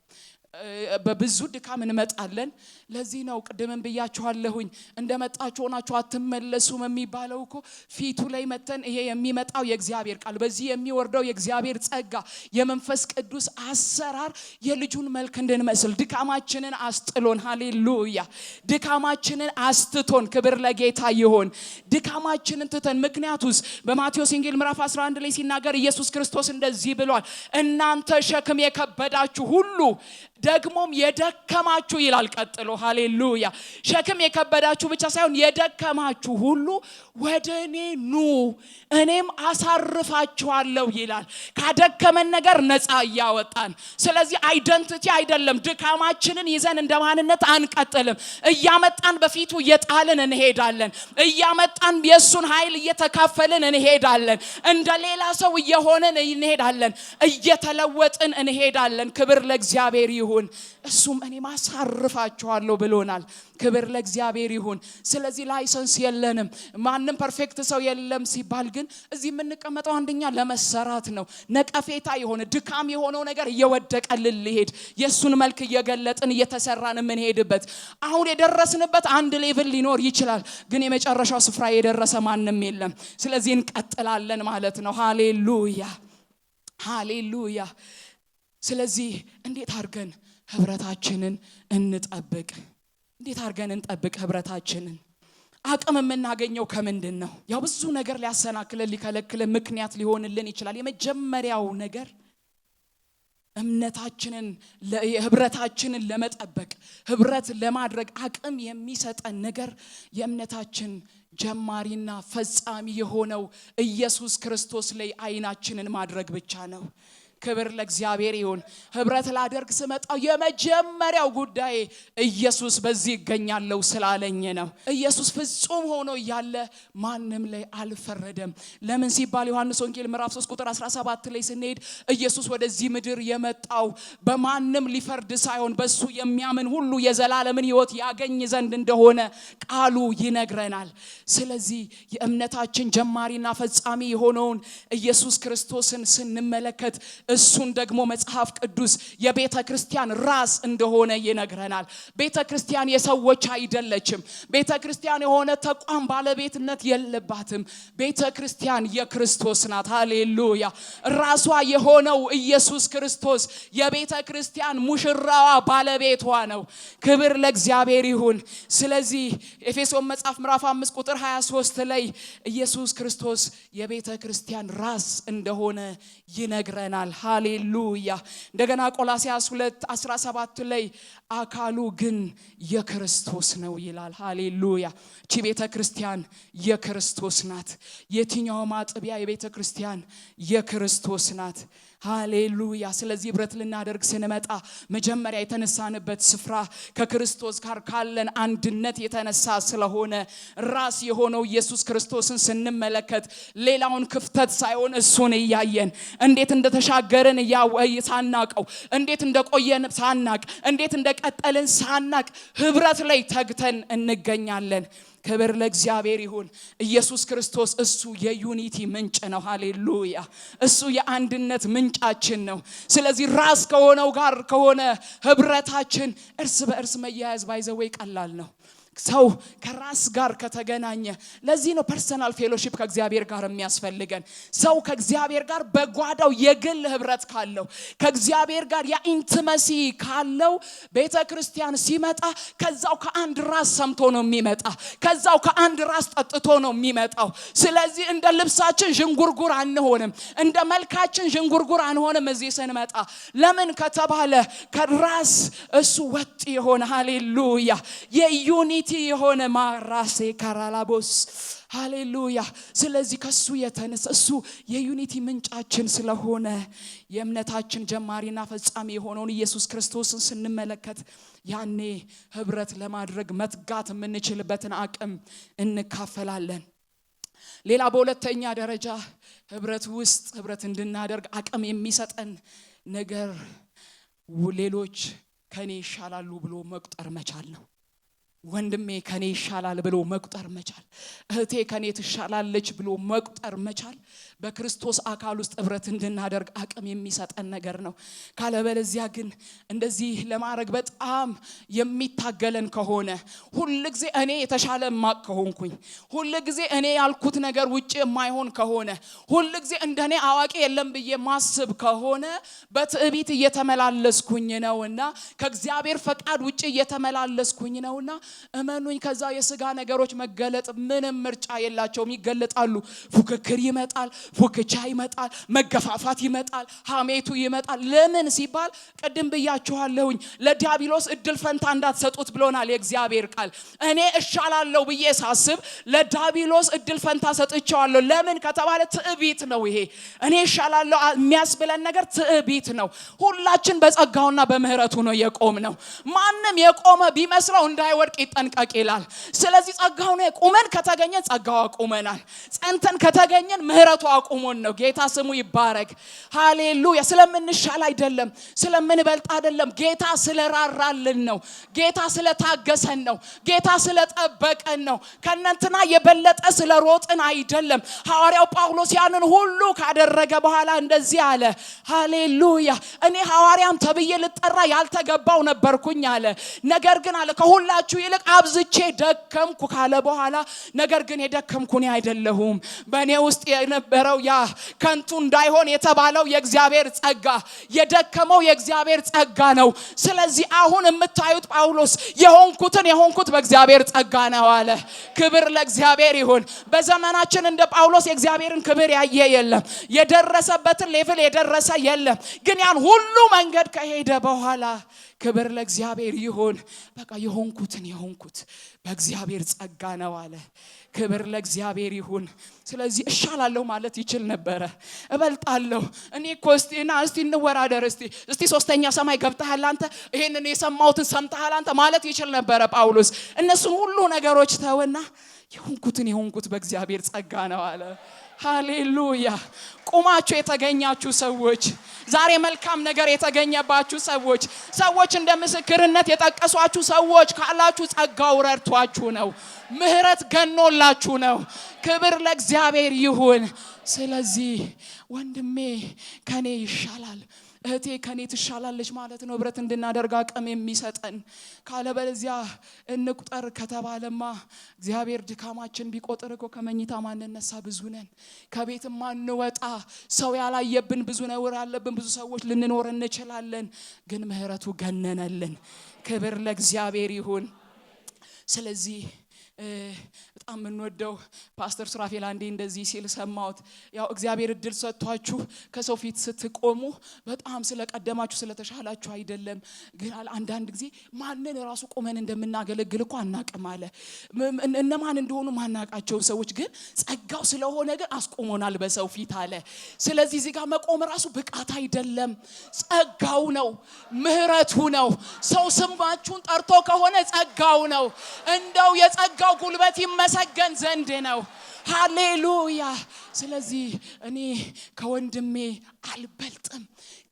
በብዙ ድካም እንመጣለን። ለዚህ ነው ቅድምም ብያችኋለሁኝ እንደመጣችሁ ሆናችሁ አትመለሱም የሚባለው እኮ ፊቱ ላይ መተን ይሄ የሚመጣው የእግዚአብሔር ቃል በዚህ የሚወርደው የእግዚአብሔር ጸጋ የመንፈስ ቅዱስ አሰራር የልጁን መልክ እንድንመስል ድካማችንን አስጥሎን ሃሌሉያ ድካማችንን አስትቶን ክብር ለጌታ ይሁን። ድካማችንን ትተን ምክንያቱስ በማቴዎስ ወንጌል ምዕራፍ 11 ላይ ሲናገር ኢየሱስ ክርስቶስ እንደዚህ ብሏል፣ እናንተ ሸክም የከበዳችሁ ሁሉ ደግሞም የደከማችሁ ይላል ቀጥሎ ሃሌሉያ ሸክም የከበዳችሁ ብቻ ሳይሆን የደከማችሁ ሁሉ ወደኔ ኑ እኔም አሳርፋችኋለሁ ይላል ካደከመን ነገር ነፃ ያወጣን ስለዚህ አይደንቲቲ አይደለም ድካማችንን ይዘን እንደማንነት አንቀጥልም እያመጣን በፊቱ እየጣልን እንሄዳለን እያመጣን የሱን ኃይል እየተካፈልን እንሄዳለን እንደሌላ ሰው እየሆነን እንሄዳለን እየተለወጥን እንሄዳለን ክብር ለእግዚአብሔር ይሁን እሱም እኔ ማሳርፋችኋለሁ ብሎናል ክብር ለእግዚአብሔር ይሁን ስለዚህ ላይሰንስ የለንም ማንንም ፐርፌክት ሰው የለም ሲባል ግን እዚህ የምንቀመጠው አንደኛ ለመሰራት ነው ነቀፌታ የሆነ ድካም የሆነው ነገር እየወደቀልን ሊሄድ የሱን መልክ እየገለጥን እየተሰራን የምንሄድበት አሁን የደረስንበት አንድ ሌቭል ሊኖር ይችላል ግን የመጨረሻው ስፍራ የደረሰ ማንንም የለም ስለዚህ እንቀጥላለን ማለት ነው ሃሌሉያ ሃሌሉያ ስለዚህ እንዴት አድርገን ህብረታችንን እንጠብቅ እንዴት አድርገን እንጠብቅ ህብረታችንን አቅም የምናገኘው ከምንድነው ያው ብዙ ነገር ሊያሰናክለን ሊከለክለን ምክንያት ሊሆንልን ይችላል የመጀመሪያው ነገር እምነታችንን ህብረታችንን ለመጠበቅ ህብረት ለማድረግ አቅም የሚሰጠን ነገር የእምነታችን ጀማሪና ፈጻሚ የሆነው ኢየሱስ ክርስቶስ ላይ አይናችንን ማድረግ ብቻ ነው ክብር ለእግዚአብሔር ይሁን ህብረት ላደርግ ስመጣው የመጀመሪያው ጉዳይ ኢየሱስ በዚህ ይገኛለው ስላለኝ ነው ኢየሱስ ፍጹም ሆኖ ያለ ማንንም ላይ አልፈረደም ለምን ሲባል ዮሐንስ ወንጌል ምዕራፍ 3 ቁጥር 17 ላይ ስንሄድ ኢየሱስ ወደዚህ ምድር የመጣው በማንንም ሊፈርድ ሳይሆን በሱ የሚያምን ሁሉ የዘላለምን ሕይወት ያገኝ ዘንድ እንደሆነ ቃሉ ይነግረናል ስለዚህ የእምነታችን ጀማሪና ፈጻሚ የሆነውን ኢየሱስ ክርስቶስን ስንመለከት እሱን ደግሞ መጽሐፍ ቅዱስ የቤተ ክርስቲያን ራስ እንደሆነ ይነግረናል ቤተ ክርስቲያን የሰዎች አይደለችም ቤተ ክርስቲያን የሆነ ተቋም ባለቤትነት የለባትም ቤተ ክርስቲያን የክርስቶስ ናት ሃሌሉያ ራሷ የሆነው ኢየሱስ ክርስቶስ የቤተ ክርስቲያን ሙሽራዋ ባለቤቷ ነው ክብር ለእግዚአብሔር ይሁን ስለዚህ ኤፌሶን መጽሐፍ ምዕራፍ 5 ቁጥር 23 ላይ ኢየሱስ ክርስቶስ የቤተ ክርስቲያን ራስ እንደሆነ ይነግረናል ሃሌሉያ እንደገና ቆላስይስ 2:17 ላይ አካሉ ግን የክርስቶስ ነው ይላል ሃሌሉያ እቺ ቤተ ክርስቲያን የክርስቶስ ናት የትኛው ማጥቢያ የቤተ ክርስቲያን የክርስቶስ ናት ሃሌሉያ ስለዚህ ህብረት ልናደርግ ስንመጣ መጀመሪያ የተነሳንበት ስፍራ ከክርስቶስ ጋር ካለን አንድነት የተነሳ ስለሆነ ራስ የሆነው ኢየሱስ ክርስቶስን ስንመለከት ሌላውን ክፍተት ሳይሆን እሱን ያያየን እንዴት እንደተሻገረን ሳናቀው እንዴት እንደቆየን ሳናቅ እንዴት እንደቀጠልን ሳናቅ ህብረት ላይ ተግተን እንገኛለን ክብር ለእግዚአብሔር ይሁን ኢየሱስ ክርስቶስ እሱ የዩኒቲ ምንጭ ነው ሃሌሉያ እሱ የአንድነት ምንጫችን ነው ስለዚህ ራስ ከሆነው ጋር ከሆነ ህብረታችን እርስ በእርስ መያያዝ ባይዘው ቀላል ነው ሰው ከራስ ጋር ከተገናኘ ለዚህ ነው ፐርሰናል ፌሎሺፕ ከእግዚአብሔር ጋር የሚያስፈልገን ሰው ከእግዚአብሔር ጋር በጓዳው የግል ህብረት ካለው ከእግዚአብሔር ጋር ያ ኢንቲመሲ ካለው ቤተክርስቲያን ሲመጣ ከዛው ከአንድ ራስ ሰምቶ ነው የሚመጣ ከዛው ከአንድ ራስ ጠጥቶ ነው የሚመጣው ስለዚህ እንደ ልብሳችን ዥንጉርጉር አንሆንም እንደ መልካችን ዥንጉርጉር አንሆንም እዚህ ስንመጣ ለምን ከተባለ ከራስ እሱ ወጥ የሆነ ሃሌሉያ የዩኒ የሆነ ማራሴ ካራላቦስ ሃሌሉያ ስለዚህ ከሱ የተነሳ እሱ የዩኒቲ ምንጫችን ስለሆነ የእምነታችን ጀማሪና ፈጻሚ የሆነውን ኢየሱስ ክርስቶስን ስንመለከት ያኔ ህብረት ለማድረግ መትጋት የምንችልበትን አቅም እንካፈላለን ሌላ በሁለተኛ ደረጃ ህብረት ውስጥ ህብረት እንድናደርግ አቅም የሚሰጠን ነገር ሌሎች ከኔ ይሻላሉ ብሎ መቁጠር መቻል ነው ወንድሜ ከኔ ይሻላል ብሎ መቁጠር መቻል እህቴ ከኔ ትሻላለች ብሎ መቁጠር መቻል በክርስቶስ አካል ውስጥ ህብረት እንድናደርግ አቅም የሚሰጠን ነገር ነው ካለበለዚያ ግን እንደዚህ ለማድረግ በጣም የሚታገለን ከሆነ ሁሉ ጊዜ እኔ የተሻለ ማቅ ከሆንኩኝ ሁሉ ጊዜ እኔ ያልኩት ነገር ውጪ የማይሆን ከሆነ ሁሉ ጊዜ እንደኔ አዋቂ የለም ብዬ ማስብ ከሆነ በትዕቢት እየተመላለስኩኝ ነውና ከእግዚአብሔር ፈቃድ ውጪ እየተመላለስኩኝ ነውና እመኑኝ ከዛ የሥጋ ነገሮች መገለጥ ምንም ምርጫ የላቸውም ይገለጣሉ ፉክክር ይመጣል ፉክቻ ይመጣል መገፋፋት ይመጣል ሐሜቱ ይመጣል ለምን ሲባል ቀደም ብያችኋለሁኝ ለዲያብሎስ እድል ፈንታ እንዳትሰጡት ብሎናል የእግዚአብሔር ቃል እኔ እሻላለሁ ብዬ ሳስብ ለዲያብሎስ እድል ፈንታ ሰጥቻለሁ ለምን ከተባለ ትዕቢት ነው ይሄ እኔ እሻላለሁ የሚያስብለን ነገር ትዕቢት ነው ሁላችን በጸጋውና በምህረቱ ነው የቆምነው ማንንም የቆመ ቢመስለው እንዳይወድቅ ይጠንቀቅ ይላል ስለዚህ ጸጋው ነው ቆመን ከተገኘን ጸጋው አቆመናል ጸንተን ከተገኘን ምህረቱ አቆሞን ነው ጌታ ስሙ ይባረክ ሃሌሉያ ስለምንሻል አይደለም ስለምንበልጥ አይደለም ጌታ ስለራራልን ነው ጌታ ስለታገሰን ነው ጌታ ስለጠበቀን ነው ከነንትና የበለጠ ስለሮጥን አይደለም ሐዋርያው ጳውሎስ ያንን ሁሉ ካደረገ በኋላ እንደዚህ አለ ሃሌሉያ እኔ ሐዋርያም ተብዬ ልጠራ ያልተገባው ነበርኩኝ አለ ነገር ግን አለ ከሁላችሁ ይልቅ አብዝቼ ደከምኩ ካለ በኋላ ነገር ግን የደከምኩ እኔ አይደለሁም በእኔ ውስጥ የነበረው ያ ከንቱ እንዳይሆን የተባለው የእግዚአብሔር ጸጋ የደከመው የእግዚአብሔር ጸጋ ነው ስለዚህ አሁን የምታዩት ጳውሎስ የሆንኩት በእግዚአብሔር ጸጋ ነው አለ ክብር ለእግዚአብሔር ይሁን በዘመናችን እንደ ጳውሎስ የእግዚአብሔርን ክብር ያየ የለም የደረሰበትን ሌቭል የደረሰ የለም ግን ያን ሁሉ መንገድ ከሄደ በኋላ ክብር ለእግዚአብሔር ይሁን በቃ የሆንኩት በእግዚአብሔር ጸጋ ነው አለ ክብር ለእግዚአብሔር ይሁን ስለዚህ እሻላለሁ ማለት ይችል ነበር እበልጣለሁ እኔ ኮስቲና እስቲ እንወራደር እስቲ ሶስተኛ ሰማይ ገብተሃል አንተ ይሄንን የሰማውትን ሰምተሃል አንተ ማለት ይችል ነበር ጳውሎስ እነሱን ሁሉ ነገሮች ተወና የሆንኩት በእግዚአብሔር ጸጋ ነው አለ ሃሌሉያ ቁማችሁ የተገኛችሁ ሰዎች ዛሬ መልካም ነገር የተገኘባችሁ ሰዎች እንደ ምስክርነት የጠቀሷችሁ ሰዎች ካላችሁ ጸጋው ረድቷችሁ ነው ምህረት ገኖላችሁ ነው ክብር ለእግዚአብሔር ይሁን ስለዚህ ወንድሜ ከኔ ይሻላል እህቴ ከኔ ትሻላለች ማለት ነው ህብረት እንድናደርግ አቅም የሚሰጠን ካለበለዚያ እንቁጠር ከተባለማ እግዚአብሔር ድካማችን ቢቆጥር እኮ ከመኝታ ማንነሳ ብዙ ነን ከቤት ማንወጣ ሰው ያላየብን ብዙ ነውር ያለብን ብዙ ሰዎች ልንኖር እንችላለን ግን ምህረቱ ገነነልን ክብር ለእግዚአብሔር ይሁን ስለዚህ በጣም እንወደው ፓስተር ሱራፌል አንዴ እንደዚህ ሲል ሰማሁት ያው እግዚአብሔር እድል ሰጥቷችሁ ከሰው ፊት ስትቆሙ በጣም ስለቀደማችሁ ስለተሻላችሁ አይደለም ግን አንዳንድ ጊዜ ማንን ራሱ ቆመን እንደምናገለግል እኮ አናቀም አለ እነማን እንደሆኑ ማናቃቸው ሰዎች ግን ጸጋው ስለሆነ ግን አስቆሞናል በሰው ፊት አለ ስለዚህ እዚህ ጋር መቆም ራሱ ብቃት አይደለም ጸጋው ነው ምህረቱ ነው ሰው ስማችሁን ጠርቶ ከሆነ ጸጋው ነው እንደው የጸጋው ጉልበት ይመሰገን ዘንድ ነው ሃሌሉያ ስለዚህ እኔ ከወንድሜ አልበልጥም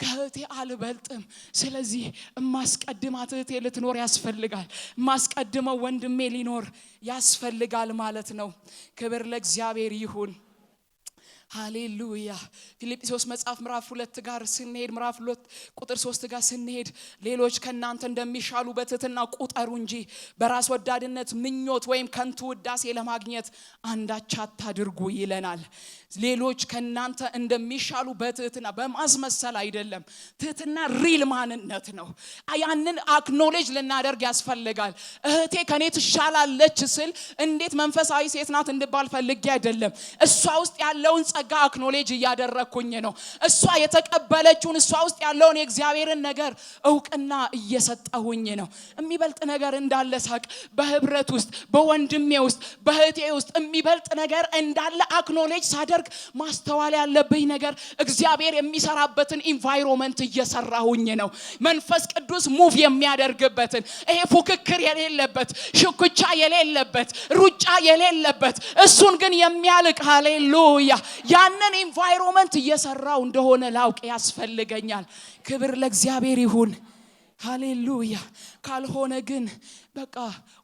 ከእህቴ አልበልጥም ስለዚህ ማስቀድማት እህቴ ልትኖር ያስፈልጋል ማስቀድመው ወንድሜ ሊኖር ያስፈልጋል ማለት ነው ክብር ለእግዚአብሔር ይሁን ሃሌሉያ ፊልጵስዩስ መጽሐፍ ምዕራፍ 2 ጋር ስንሄድ ምዕራፍ 2 ቁጥር 3 ጋር ስንሄድ ሌሎች ከናንተ እንደሚሻሉ በትህትና ቁጠሩ እንጂ በራስ ወዳድነት ምኞት ወይም ከንቱ ውዳሴ ለማግኘት አንዳች አታድርጉ ይለናል ሌሎች ከናንተ እንደሚሻሉ በትህትና በማስመሰል አይደለም ትህትና ሪል ማንነት ነው ያንን አክኖሌጅ ልናደርግ ያስፈልጋል እህቴ ከኔ ትሻላለች ስል እንዴት መንፈሳዊ ሴት ናት እንድባል ፈልጌ አይደለም እሷ ውስጥ ያለውን ጸጋ አክኖሌጅ እያደረኩኝ ነው እሷ የተቀበለችውን እሷ ውስጥ ያለውን የእግዚአብሔርን ነገር እውቅና እየሰጠሁኝ ነው የሚበልጥ ነገር እንዳለ ሳቅ በህብረት ውስጥ በወንድሜ ውስጥ በእህቴ ውስጥ የሚበልጥ ነገር እንዳለ አክኖሌጅ ሳደርግ ማስተዋል ያለብኝ ነገር እግዚአብሔር የሚሰራበትን ኢንቫይሮመንት እየሰራሁኝ ነው መንፈስ ቅዱስ ሙቭ የሚያደርግበትን ይሄ ፉክክር የሌለበት ሽኩቻ የሌለበት ሩጫ የሌለበት እሱን ግን የሚያልቅ ሃሌሉያ ያንን ኢንቫይሮመንት እየሰራው እንደሆነ ላውቅ ያስፈልገኛል ክብር ለእግዚአብሔር ይሁን ሃሌሉያ ካልሆነ ግን በቃ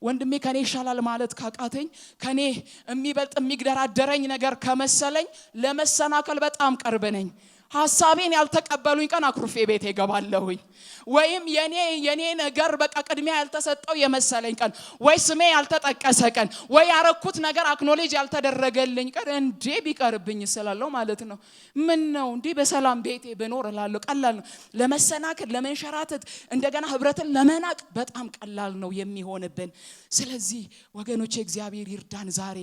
ወንድሜ ከኔ ይሻላል ማለት ካቃተኝ ከኔ የሚበልጥ የሚግደራደረኝ ነገር ከመሰለኝ ለመሰናከል በጣም ቅርብ ነኝ ሐሳቤን ያልተቀበሉኝ ቀን አኩርፌ ቤቴ እገባለሁኝ። ወይም የኔ ነገር በቃ ቅድሚያ ያልተሰጠው የመሰለኝ ቀን፣ ወይ ስሜ ያልተጠቀሰ ቀን፣ ወይ ያረኩት ነገር አክኖሌጅ ያልተደረገልኝ ቀን እንዴ ቢቀርብኝ ስላለው ማለት ነው። ምን ነው እንዴ በሰላም ቤቴ በኖር እላለሁ። ቀላል ነው ለመሰናከል፣ ለመንሸራተት፣ እንደገና ህብረትን ለመናቅ በጣም ቀላል ነው የሚሆንብን። ስለዚህ ወገኖቼ እግዚአብሔር ይርዳን። ዛሬ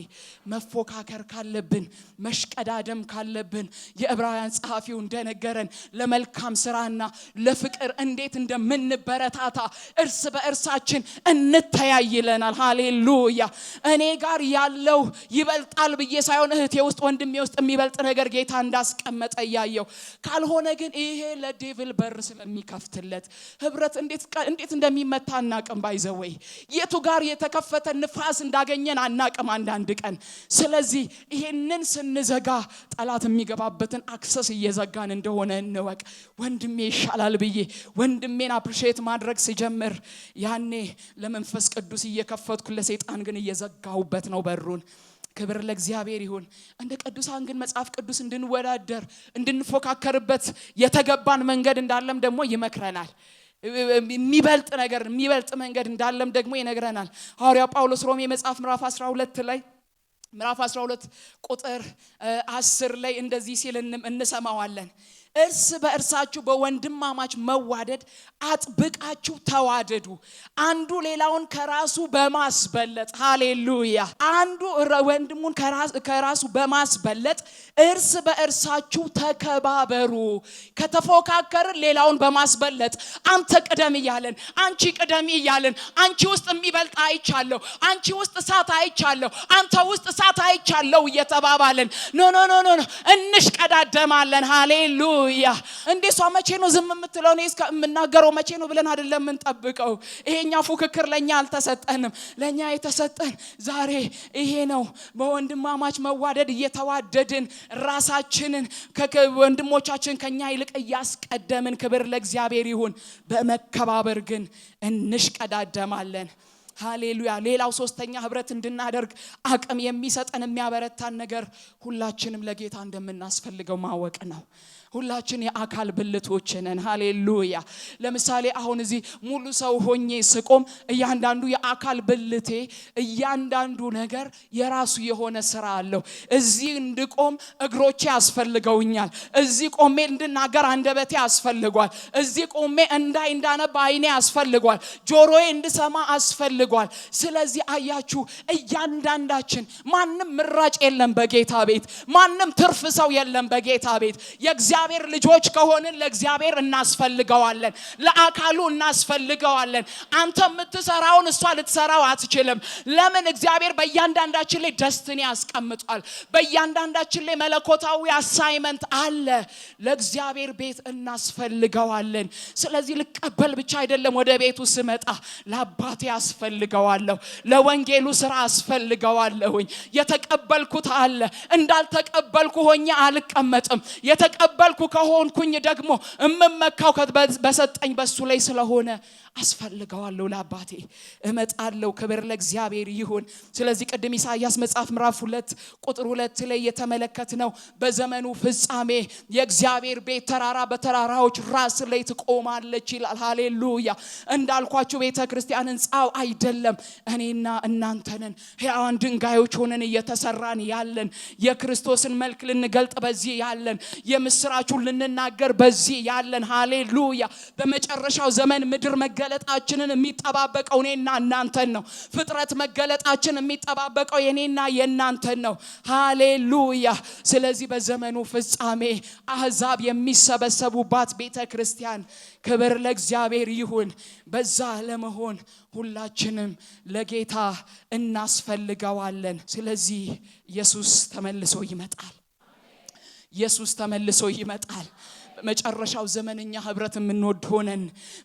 መፎካከር ካለብን፣ መሽቀዳደም ካለብን የዕብራውያን ጸሐፊው እንደነገረን ለመልካም ስራና ለፍቅር እንዴት እንደምንበረታታ እርስ በእርሳችን እንተያይለናል። ሃሌሉያ። እኔ ጋር ያለው ይበልጣል ብዬ ሳይሆን እህቴ ውስጥ ወንድሜ ውስጥ የሚበልጥ ነገር ጌታ እንዳስቀመጠ ያየው ካልሆነ ግን ይሄ ለዴቪል በር ስለሚከፍትለት ህብረት እንዴት እንደሚመታ አናቅም። ባይዘወይ የቱ ጋር የተከፈተ ንፋስ እንዳገኘን አናቅም አንዳንድ ቀን። ስለዚህ ይሄንን ስንዘጋ ጠላት የሚገባበትን አክሰስ እየዘጋን እንደሆነ እንወቅ። ወንድሜ ይሻላል ብዬ ወንድሜን አፕሪሺየት ማድረግ ሲጀምር ያኔ ለመንፈስ ቅዱስ እየከፈትኩ ለሰይጣን ግን እየዘጋሁበት ነው በሩን። ክብር ለእግዚአብሔር ይሁን። እንደ ቅዱሳን ግን መጽሐፍ ቅዱስ እንድንወዳደር እንድንፎካከርበት የተገባን መንገድ እንዳለም ደግሞ ይመክረናል። የሚበልጥ መንገድ እንዳለም ደግሞ ይነግረናል። ሐዋርያው ጳውሎስ ሮሜ መጽሐፍ ምዕራፍ 12 ቁጥር 10 ላይ እንደዚህ ሲል እንሰማዋለን። እርስ በእርሳችሁ በወንድማማች መዋደድ አጥብቃችሁ ተዋደዱ፣ አንዱ ሌላውን ከራሱ በማስበለጥ ሃሌሉያ፣ አንዱ ወንድሙን ከራሱ በማስበለጥ እርስ በእርሳችሁ ተከባበሩ። ከተፎካከርን ሌላውን በማስበለጥ አንተ ቅደም እያለን፣ አንቺ ቅደም እያለን፣ አንቺ ውስጥ የሚበልጥ አይቻለሁ፣ አንቺ ውስጥ እሳት አይቻለሁ፣ አንተ ውስጥ እሳት አይቻለሁ እየተባባለን ኖ እንሽቀዳደማለን። ሃሌሉያ። እንዴሷ መቼ ነው ዝም የምትለው? እኔ እስከምናገረው መቼ ነው ብለን አይደለም የምንጠብቀው። ይሄኛ ፉክክር ለኛ አልተሰጠንም። ለኛ የተሰጠን ዛሬ ይሄ ነው። በወንድማማች መዋደድ እየተዋደድን ራሳችንን ከወንድሞቻችን ከኛ ይልቅ እያስቀደምን፣ ክብር ለእግዚአብሔር ይሁን። በመከባበር ግን እንሽቀዳደማለን። ሃሌሉያ። ሌላው ሶስተኛ ህብረት እንድናደርግ አቅም የሚሰጠን የሚያበረታን ነገር ሁላችንም ለጌታ እንደምናስፈልገው ማወቅ ነው። ሁላችን የአካል ብልቶች ነን። ሃሌሉያ። ለምሳሌ አሁን እዚህ ሙሉ ሰው ሆኜ ስቆም እያንዳንዱ የአካል ብልቴ እያንዳንዱ ነገር የራሱ የሆነ ስራ አለው። እዚህ እንድቆም እግሮቼ ያስፈልገውኛል። እዚህ ቆሜ እንድናገር አንደበቴ ያስፈልጓል። እዚህ ቆሜ እንዳነብ አይኔ ያስፈልጓል። ጆሮዬ እንድሰማ ያስፈልጓል። ስለዚህ አያችሁ እያንዳንዳችን ማንም ምራጭ የለም በጌታ ቤት። ማንም ትርፍ ሰው የለም በጌታ ቤት። የእግዚአብሔር ልጆች ከሆንን ለእግዚአብሔር እናስፈልገዋለን። ለአካሉ እናስፈልገዋለን። አንተ የምትሰራውን እሷ ልትሰራው አትችልም። ለምን? እግዚአብሔር በእያንዳንዳችን ላይ ደስቲኒ ያስቀምጧል። በእያንዳንዳችን ላይ መለኮታዊ አሳይመንት አለ። ለእግዚአብሔር ቤት እናስፈልገዋለን። ስለዚህ ልቀበል ብቻ አይደለም ወደ ቤቱ ስመጣ ለአባቴ ያስፈልገዋለሁ። ለወንጌሉ ስራ ያስፈልገዋለሁኝ። የተቀበልኩት አለ። እንዳልተቀበልኩ ሆኜ አልቀመጥም። የተቀበልኩ ከሆንኩኝ ደግሞ እመመካው በሰጠኝ በሱ ላይ ስለሆነ አስፈልገዋለሁ። ለአባቴ እመጣለሁ። ክብር ለእግዚአብሔር ይሁን። ስለዚህ ቅድም ኢሳይያስ መጽሐፍ ምዕራፍ 2 ቁጥር 2 ላይ የተመለከትነው በዘመኑ ፍጻሜ የእግዚአብሔር ቤት ተራራ በተራራዎች ራስ ላይ ትቆማለች ይላል። ሃሌሉያ። እንዳልኳችሁ ቤተክርስቲያን ህንጻው አይደለም፣ እኔና እናንተ ነን። ሕያዋን ድንጋዮች ሆነን እየተሰራን ያለን፣ የክርስቶስን መልክ ልንገልጥ በዚህ ያለን፣ የምስራቹን ልንናገር በዚህ ያለን። ሃሌሉያ። በመጨረሻው ዘመን ምድር መገለጣችንን የሚጠባበቀው እኔና እናንተን ነው። ፍጥረት መገለጣችን የሚጠባበቀው የኔና የናንተን ነው። ሃሌሉያ። ስለዚህ በዘመኑ ፍጻሜ አህዛብ የሚሰበሰቡባት ቤተክርስቲያን፣ ክብር ለእግዚአብሔር ይሁን። በዛ ለመሆን ሁላችንም ለጌታ እናስፈልገዋለን። ስለዚህ ኢየሱስ ተመልሶ ይመጣል። ኢየሱስ ተመልሶ ይመጣል። በመጨረሻው ዘመንኛ ህብረት የምንወድ ሆነን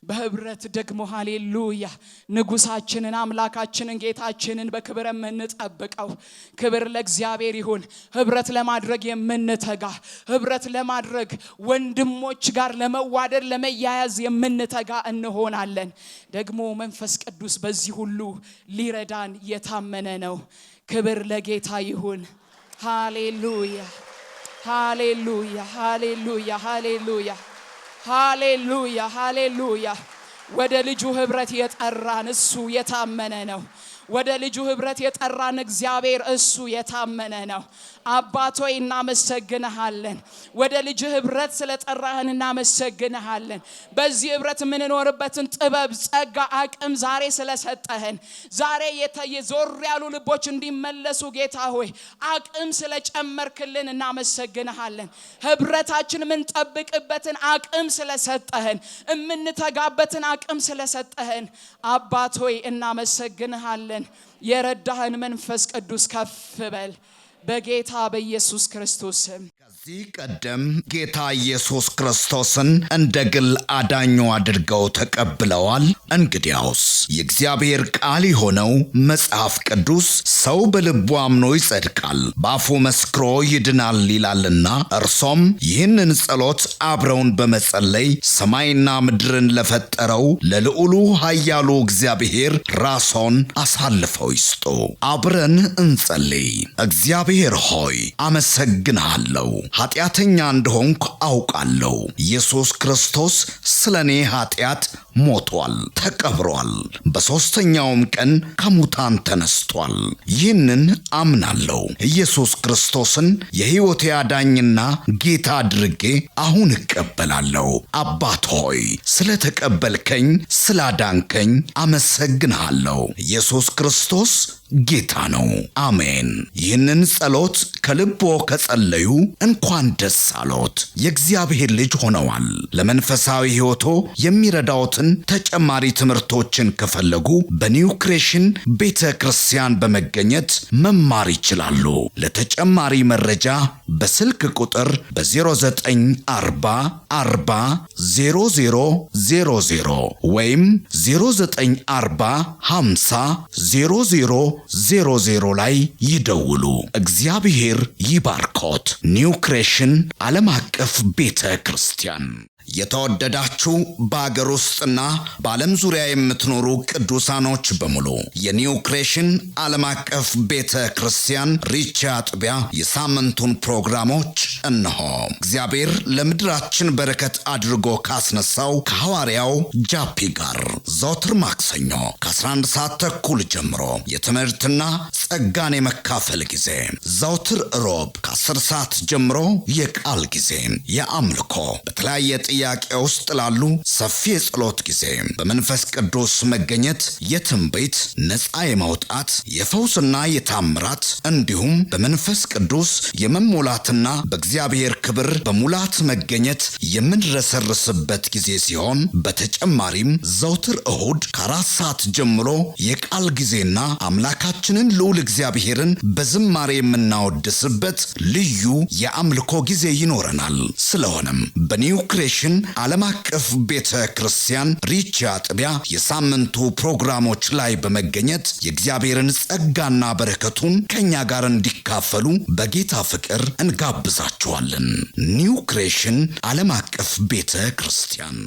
በህብረት ደግሞ ሃሌሉያ ንጉሳችንን አምላካችንን ጌታችንን በክብር የምንጠብቀው፣ ክብር ለእግዚአብሔር ይሁን። ህብረት ለማድረግ የምንተጋ፣ ህብረት ለማድረግ ወንድሞች ጋር ለመዋደድ ለመያያዝ የምንተጋ እንሆናለን። ደግሞ መንፈስ ቅዱስ በዚህ ሁሉ ሊረዳን የታመነ ነው። ክብር ለጌታ ይሁን። ሃሌሉያ ሃሌሉያ ሃሌሉያ ሃሌሉያ ሃሌሉያ ሃሌሉያ። ወደ ልጁ ህብረት የጠራን እሱ የታመነ ነው። ወደ ልጁ ህብረት የጠራን እግዚአብሔር እሱ የታመነ ነው። አባት ሆይ እናመሰግንሃለን። ወደ ልጅ ህብረት ስለጠራህን እናመሰግንሃለን። በዚህ ህብረት የምንኖርበትን ጥበብ፣ ጸጋ፣ አቅም ዛሬ ስለሰጠህን፣ ዛሬ የዞር ያሉ ልቦች እንዲመለሱ ጌታ ሆይ አቅም ስለጨመርክልን እናመሰግንሃለን። ህብረታችን የምንጠብቅበትን አቅም ስለሰጠህን፣ የምንተጋበትን አቅም ስለሰጠህን አባት ሆይ እናመሰግንሃለን። የረዳህን መንፈስ ቅዱስ ከፍ በል በጌታ በኢየሱስ ክርስቶስ ስም። ከዚህ ቀደም ጌታ ኢየሱስ ክርስቶስን እንደ ግል አዳኙ አድርገው ተቀብለዋል? እንግዲያውስ የእግዚአብሔር ቃል የሆነው መጽሐፍ ቅዱስ ሰው በልቡ አምኖ ይጸድቃል፣ በአፉ መስክሮ ይድናል ይላልና እርሶም ይህንን ጸሎት አብረውን በመጸለይ ሰማይና ምድርን ለፈጠረው ለልዑሉ ኃያሉ እግዚአብሔር ራስዎን አሳልፈው ይስጡ። አብረን እንጸልይ። እግዚአብሔር ሆይ አመሰግንሃለሁ። ኃጢአተኛ እንደሆንኩ አውቃለሁ። ኢየሱስ ክርስቶስ ስለኔ ኃጢአት ሞቷል፣ ተቀብሯል፣ በሦስተኛውም ቀን ከሙታን ተነስቷል። ይህንን አምናለሁ። ኢየሱስ ክርስቶስን የሕይወቴ አዳኝና ጌታ አድርጌ አሁን እቀበላለሁ። አባት ሆይ ስለተቀበልከኝ፣ ስላዳንከኝ አመሰግንሃለሁ። ኢየሱስ ክርስቶስ ጌታ ነው። አሜን። ይህንን ጸሎት ከልቦ ከጸለዩ እንኳን ደስ አሎት፣ የእግዚአብሔር ልጅ ሆነዋል። ለመንፈሳዊ ሕይወቶ የሚረዳዎትን ተጨማሪ ትምህርቶችን ከፈለጉ በኒው ክሬሽን ቤተ ክርስቲያን በመገኘት መማር ይችላሉ። ለተጨማሪ መረጃ በስልክ ቁጥር በ0940 40 0000 ወይም 0940 50 0000 ላይ ይደውሉ። እግዚአብሔር ይባርኮት። ኒው ክሬሽን ዓለም አቀፍ ቤተ ክርስቲያን። የተወደዳችሁ በአገር ውስጥና በዓለም ዙሪያ የምትኖሩ ቅዱሳኖች በሙሉ የኒው ክሬሽን ዓለም አቀፍ ቤተ ክርስቲያን ሪቻ አጥቢያ የሳምንቱን ፕሮግራሞች እነሆ። እግዚአብሔር ለምድራችን በረከት አድርጎ ካስነሳው ከሐዋርያው ጃፒ ጋር ዘወትር ማክሰኞ ከ11 ሰዓት ተኩል ጀምሮ የትምህርትና ጸጋን የመካፈል ጊዜ፣ ዘወትር ሮብ ከ10 ሰዓት ጀምሮ የቃል ጊዜ፣ የአምልኮ በተለያየ ጥያቄ ውስጥ ላሉ ሰፊ የጸሎት ጊዜ፣ በመንፈስ ቅዱስ መገኘት የትንቢት ነፃ የማውጣት የፈውስና የታምራት እንዲሁም በመንፈስ ቅዱስ የመሞላትና በእግዚአብሔር ክብር በሙላት መገኘት የምንረሰርስበት ጊዜ ሲሆን በተጨማሪም ዘውትር እሁድ ከ4 ሰዓት ጀምሮ የቃል ጊዜና አምላካችንን ልዑል እግዚአብሔርን በዝማሬ የምናወድስበት ልዩ የአምልኮ ጊዜ ይኖረናል። ስለሆነም በኒው ክሬሽን ዓለም አቀፍ ቤተ ክርስቲያን ሪቻ አጥቢያ የሳምንቱ ፕሮግራሞች ላይ በመገኘት የእግዚአብሔርን ጸጋና በረከቱን ከኛ ጋር እንዲካፈሉ በጌታ ፍቅር እንጋብዛችኋለን። ኒው ክሬሽን ዓለም አቀፍ ቤተ ክርስቲያን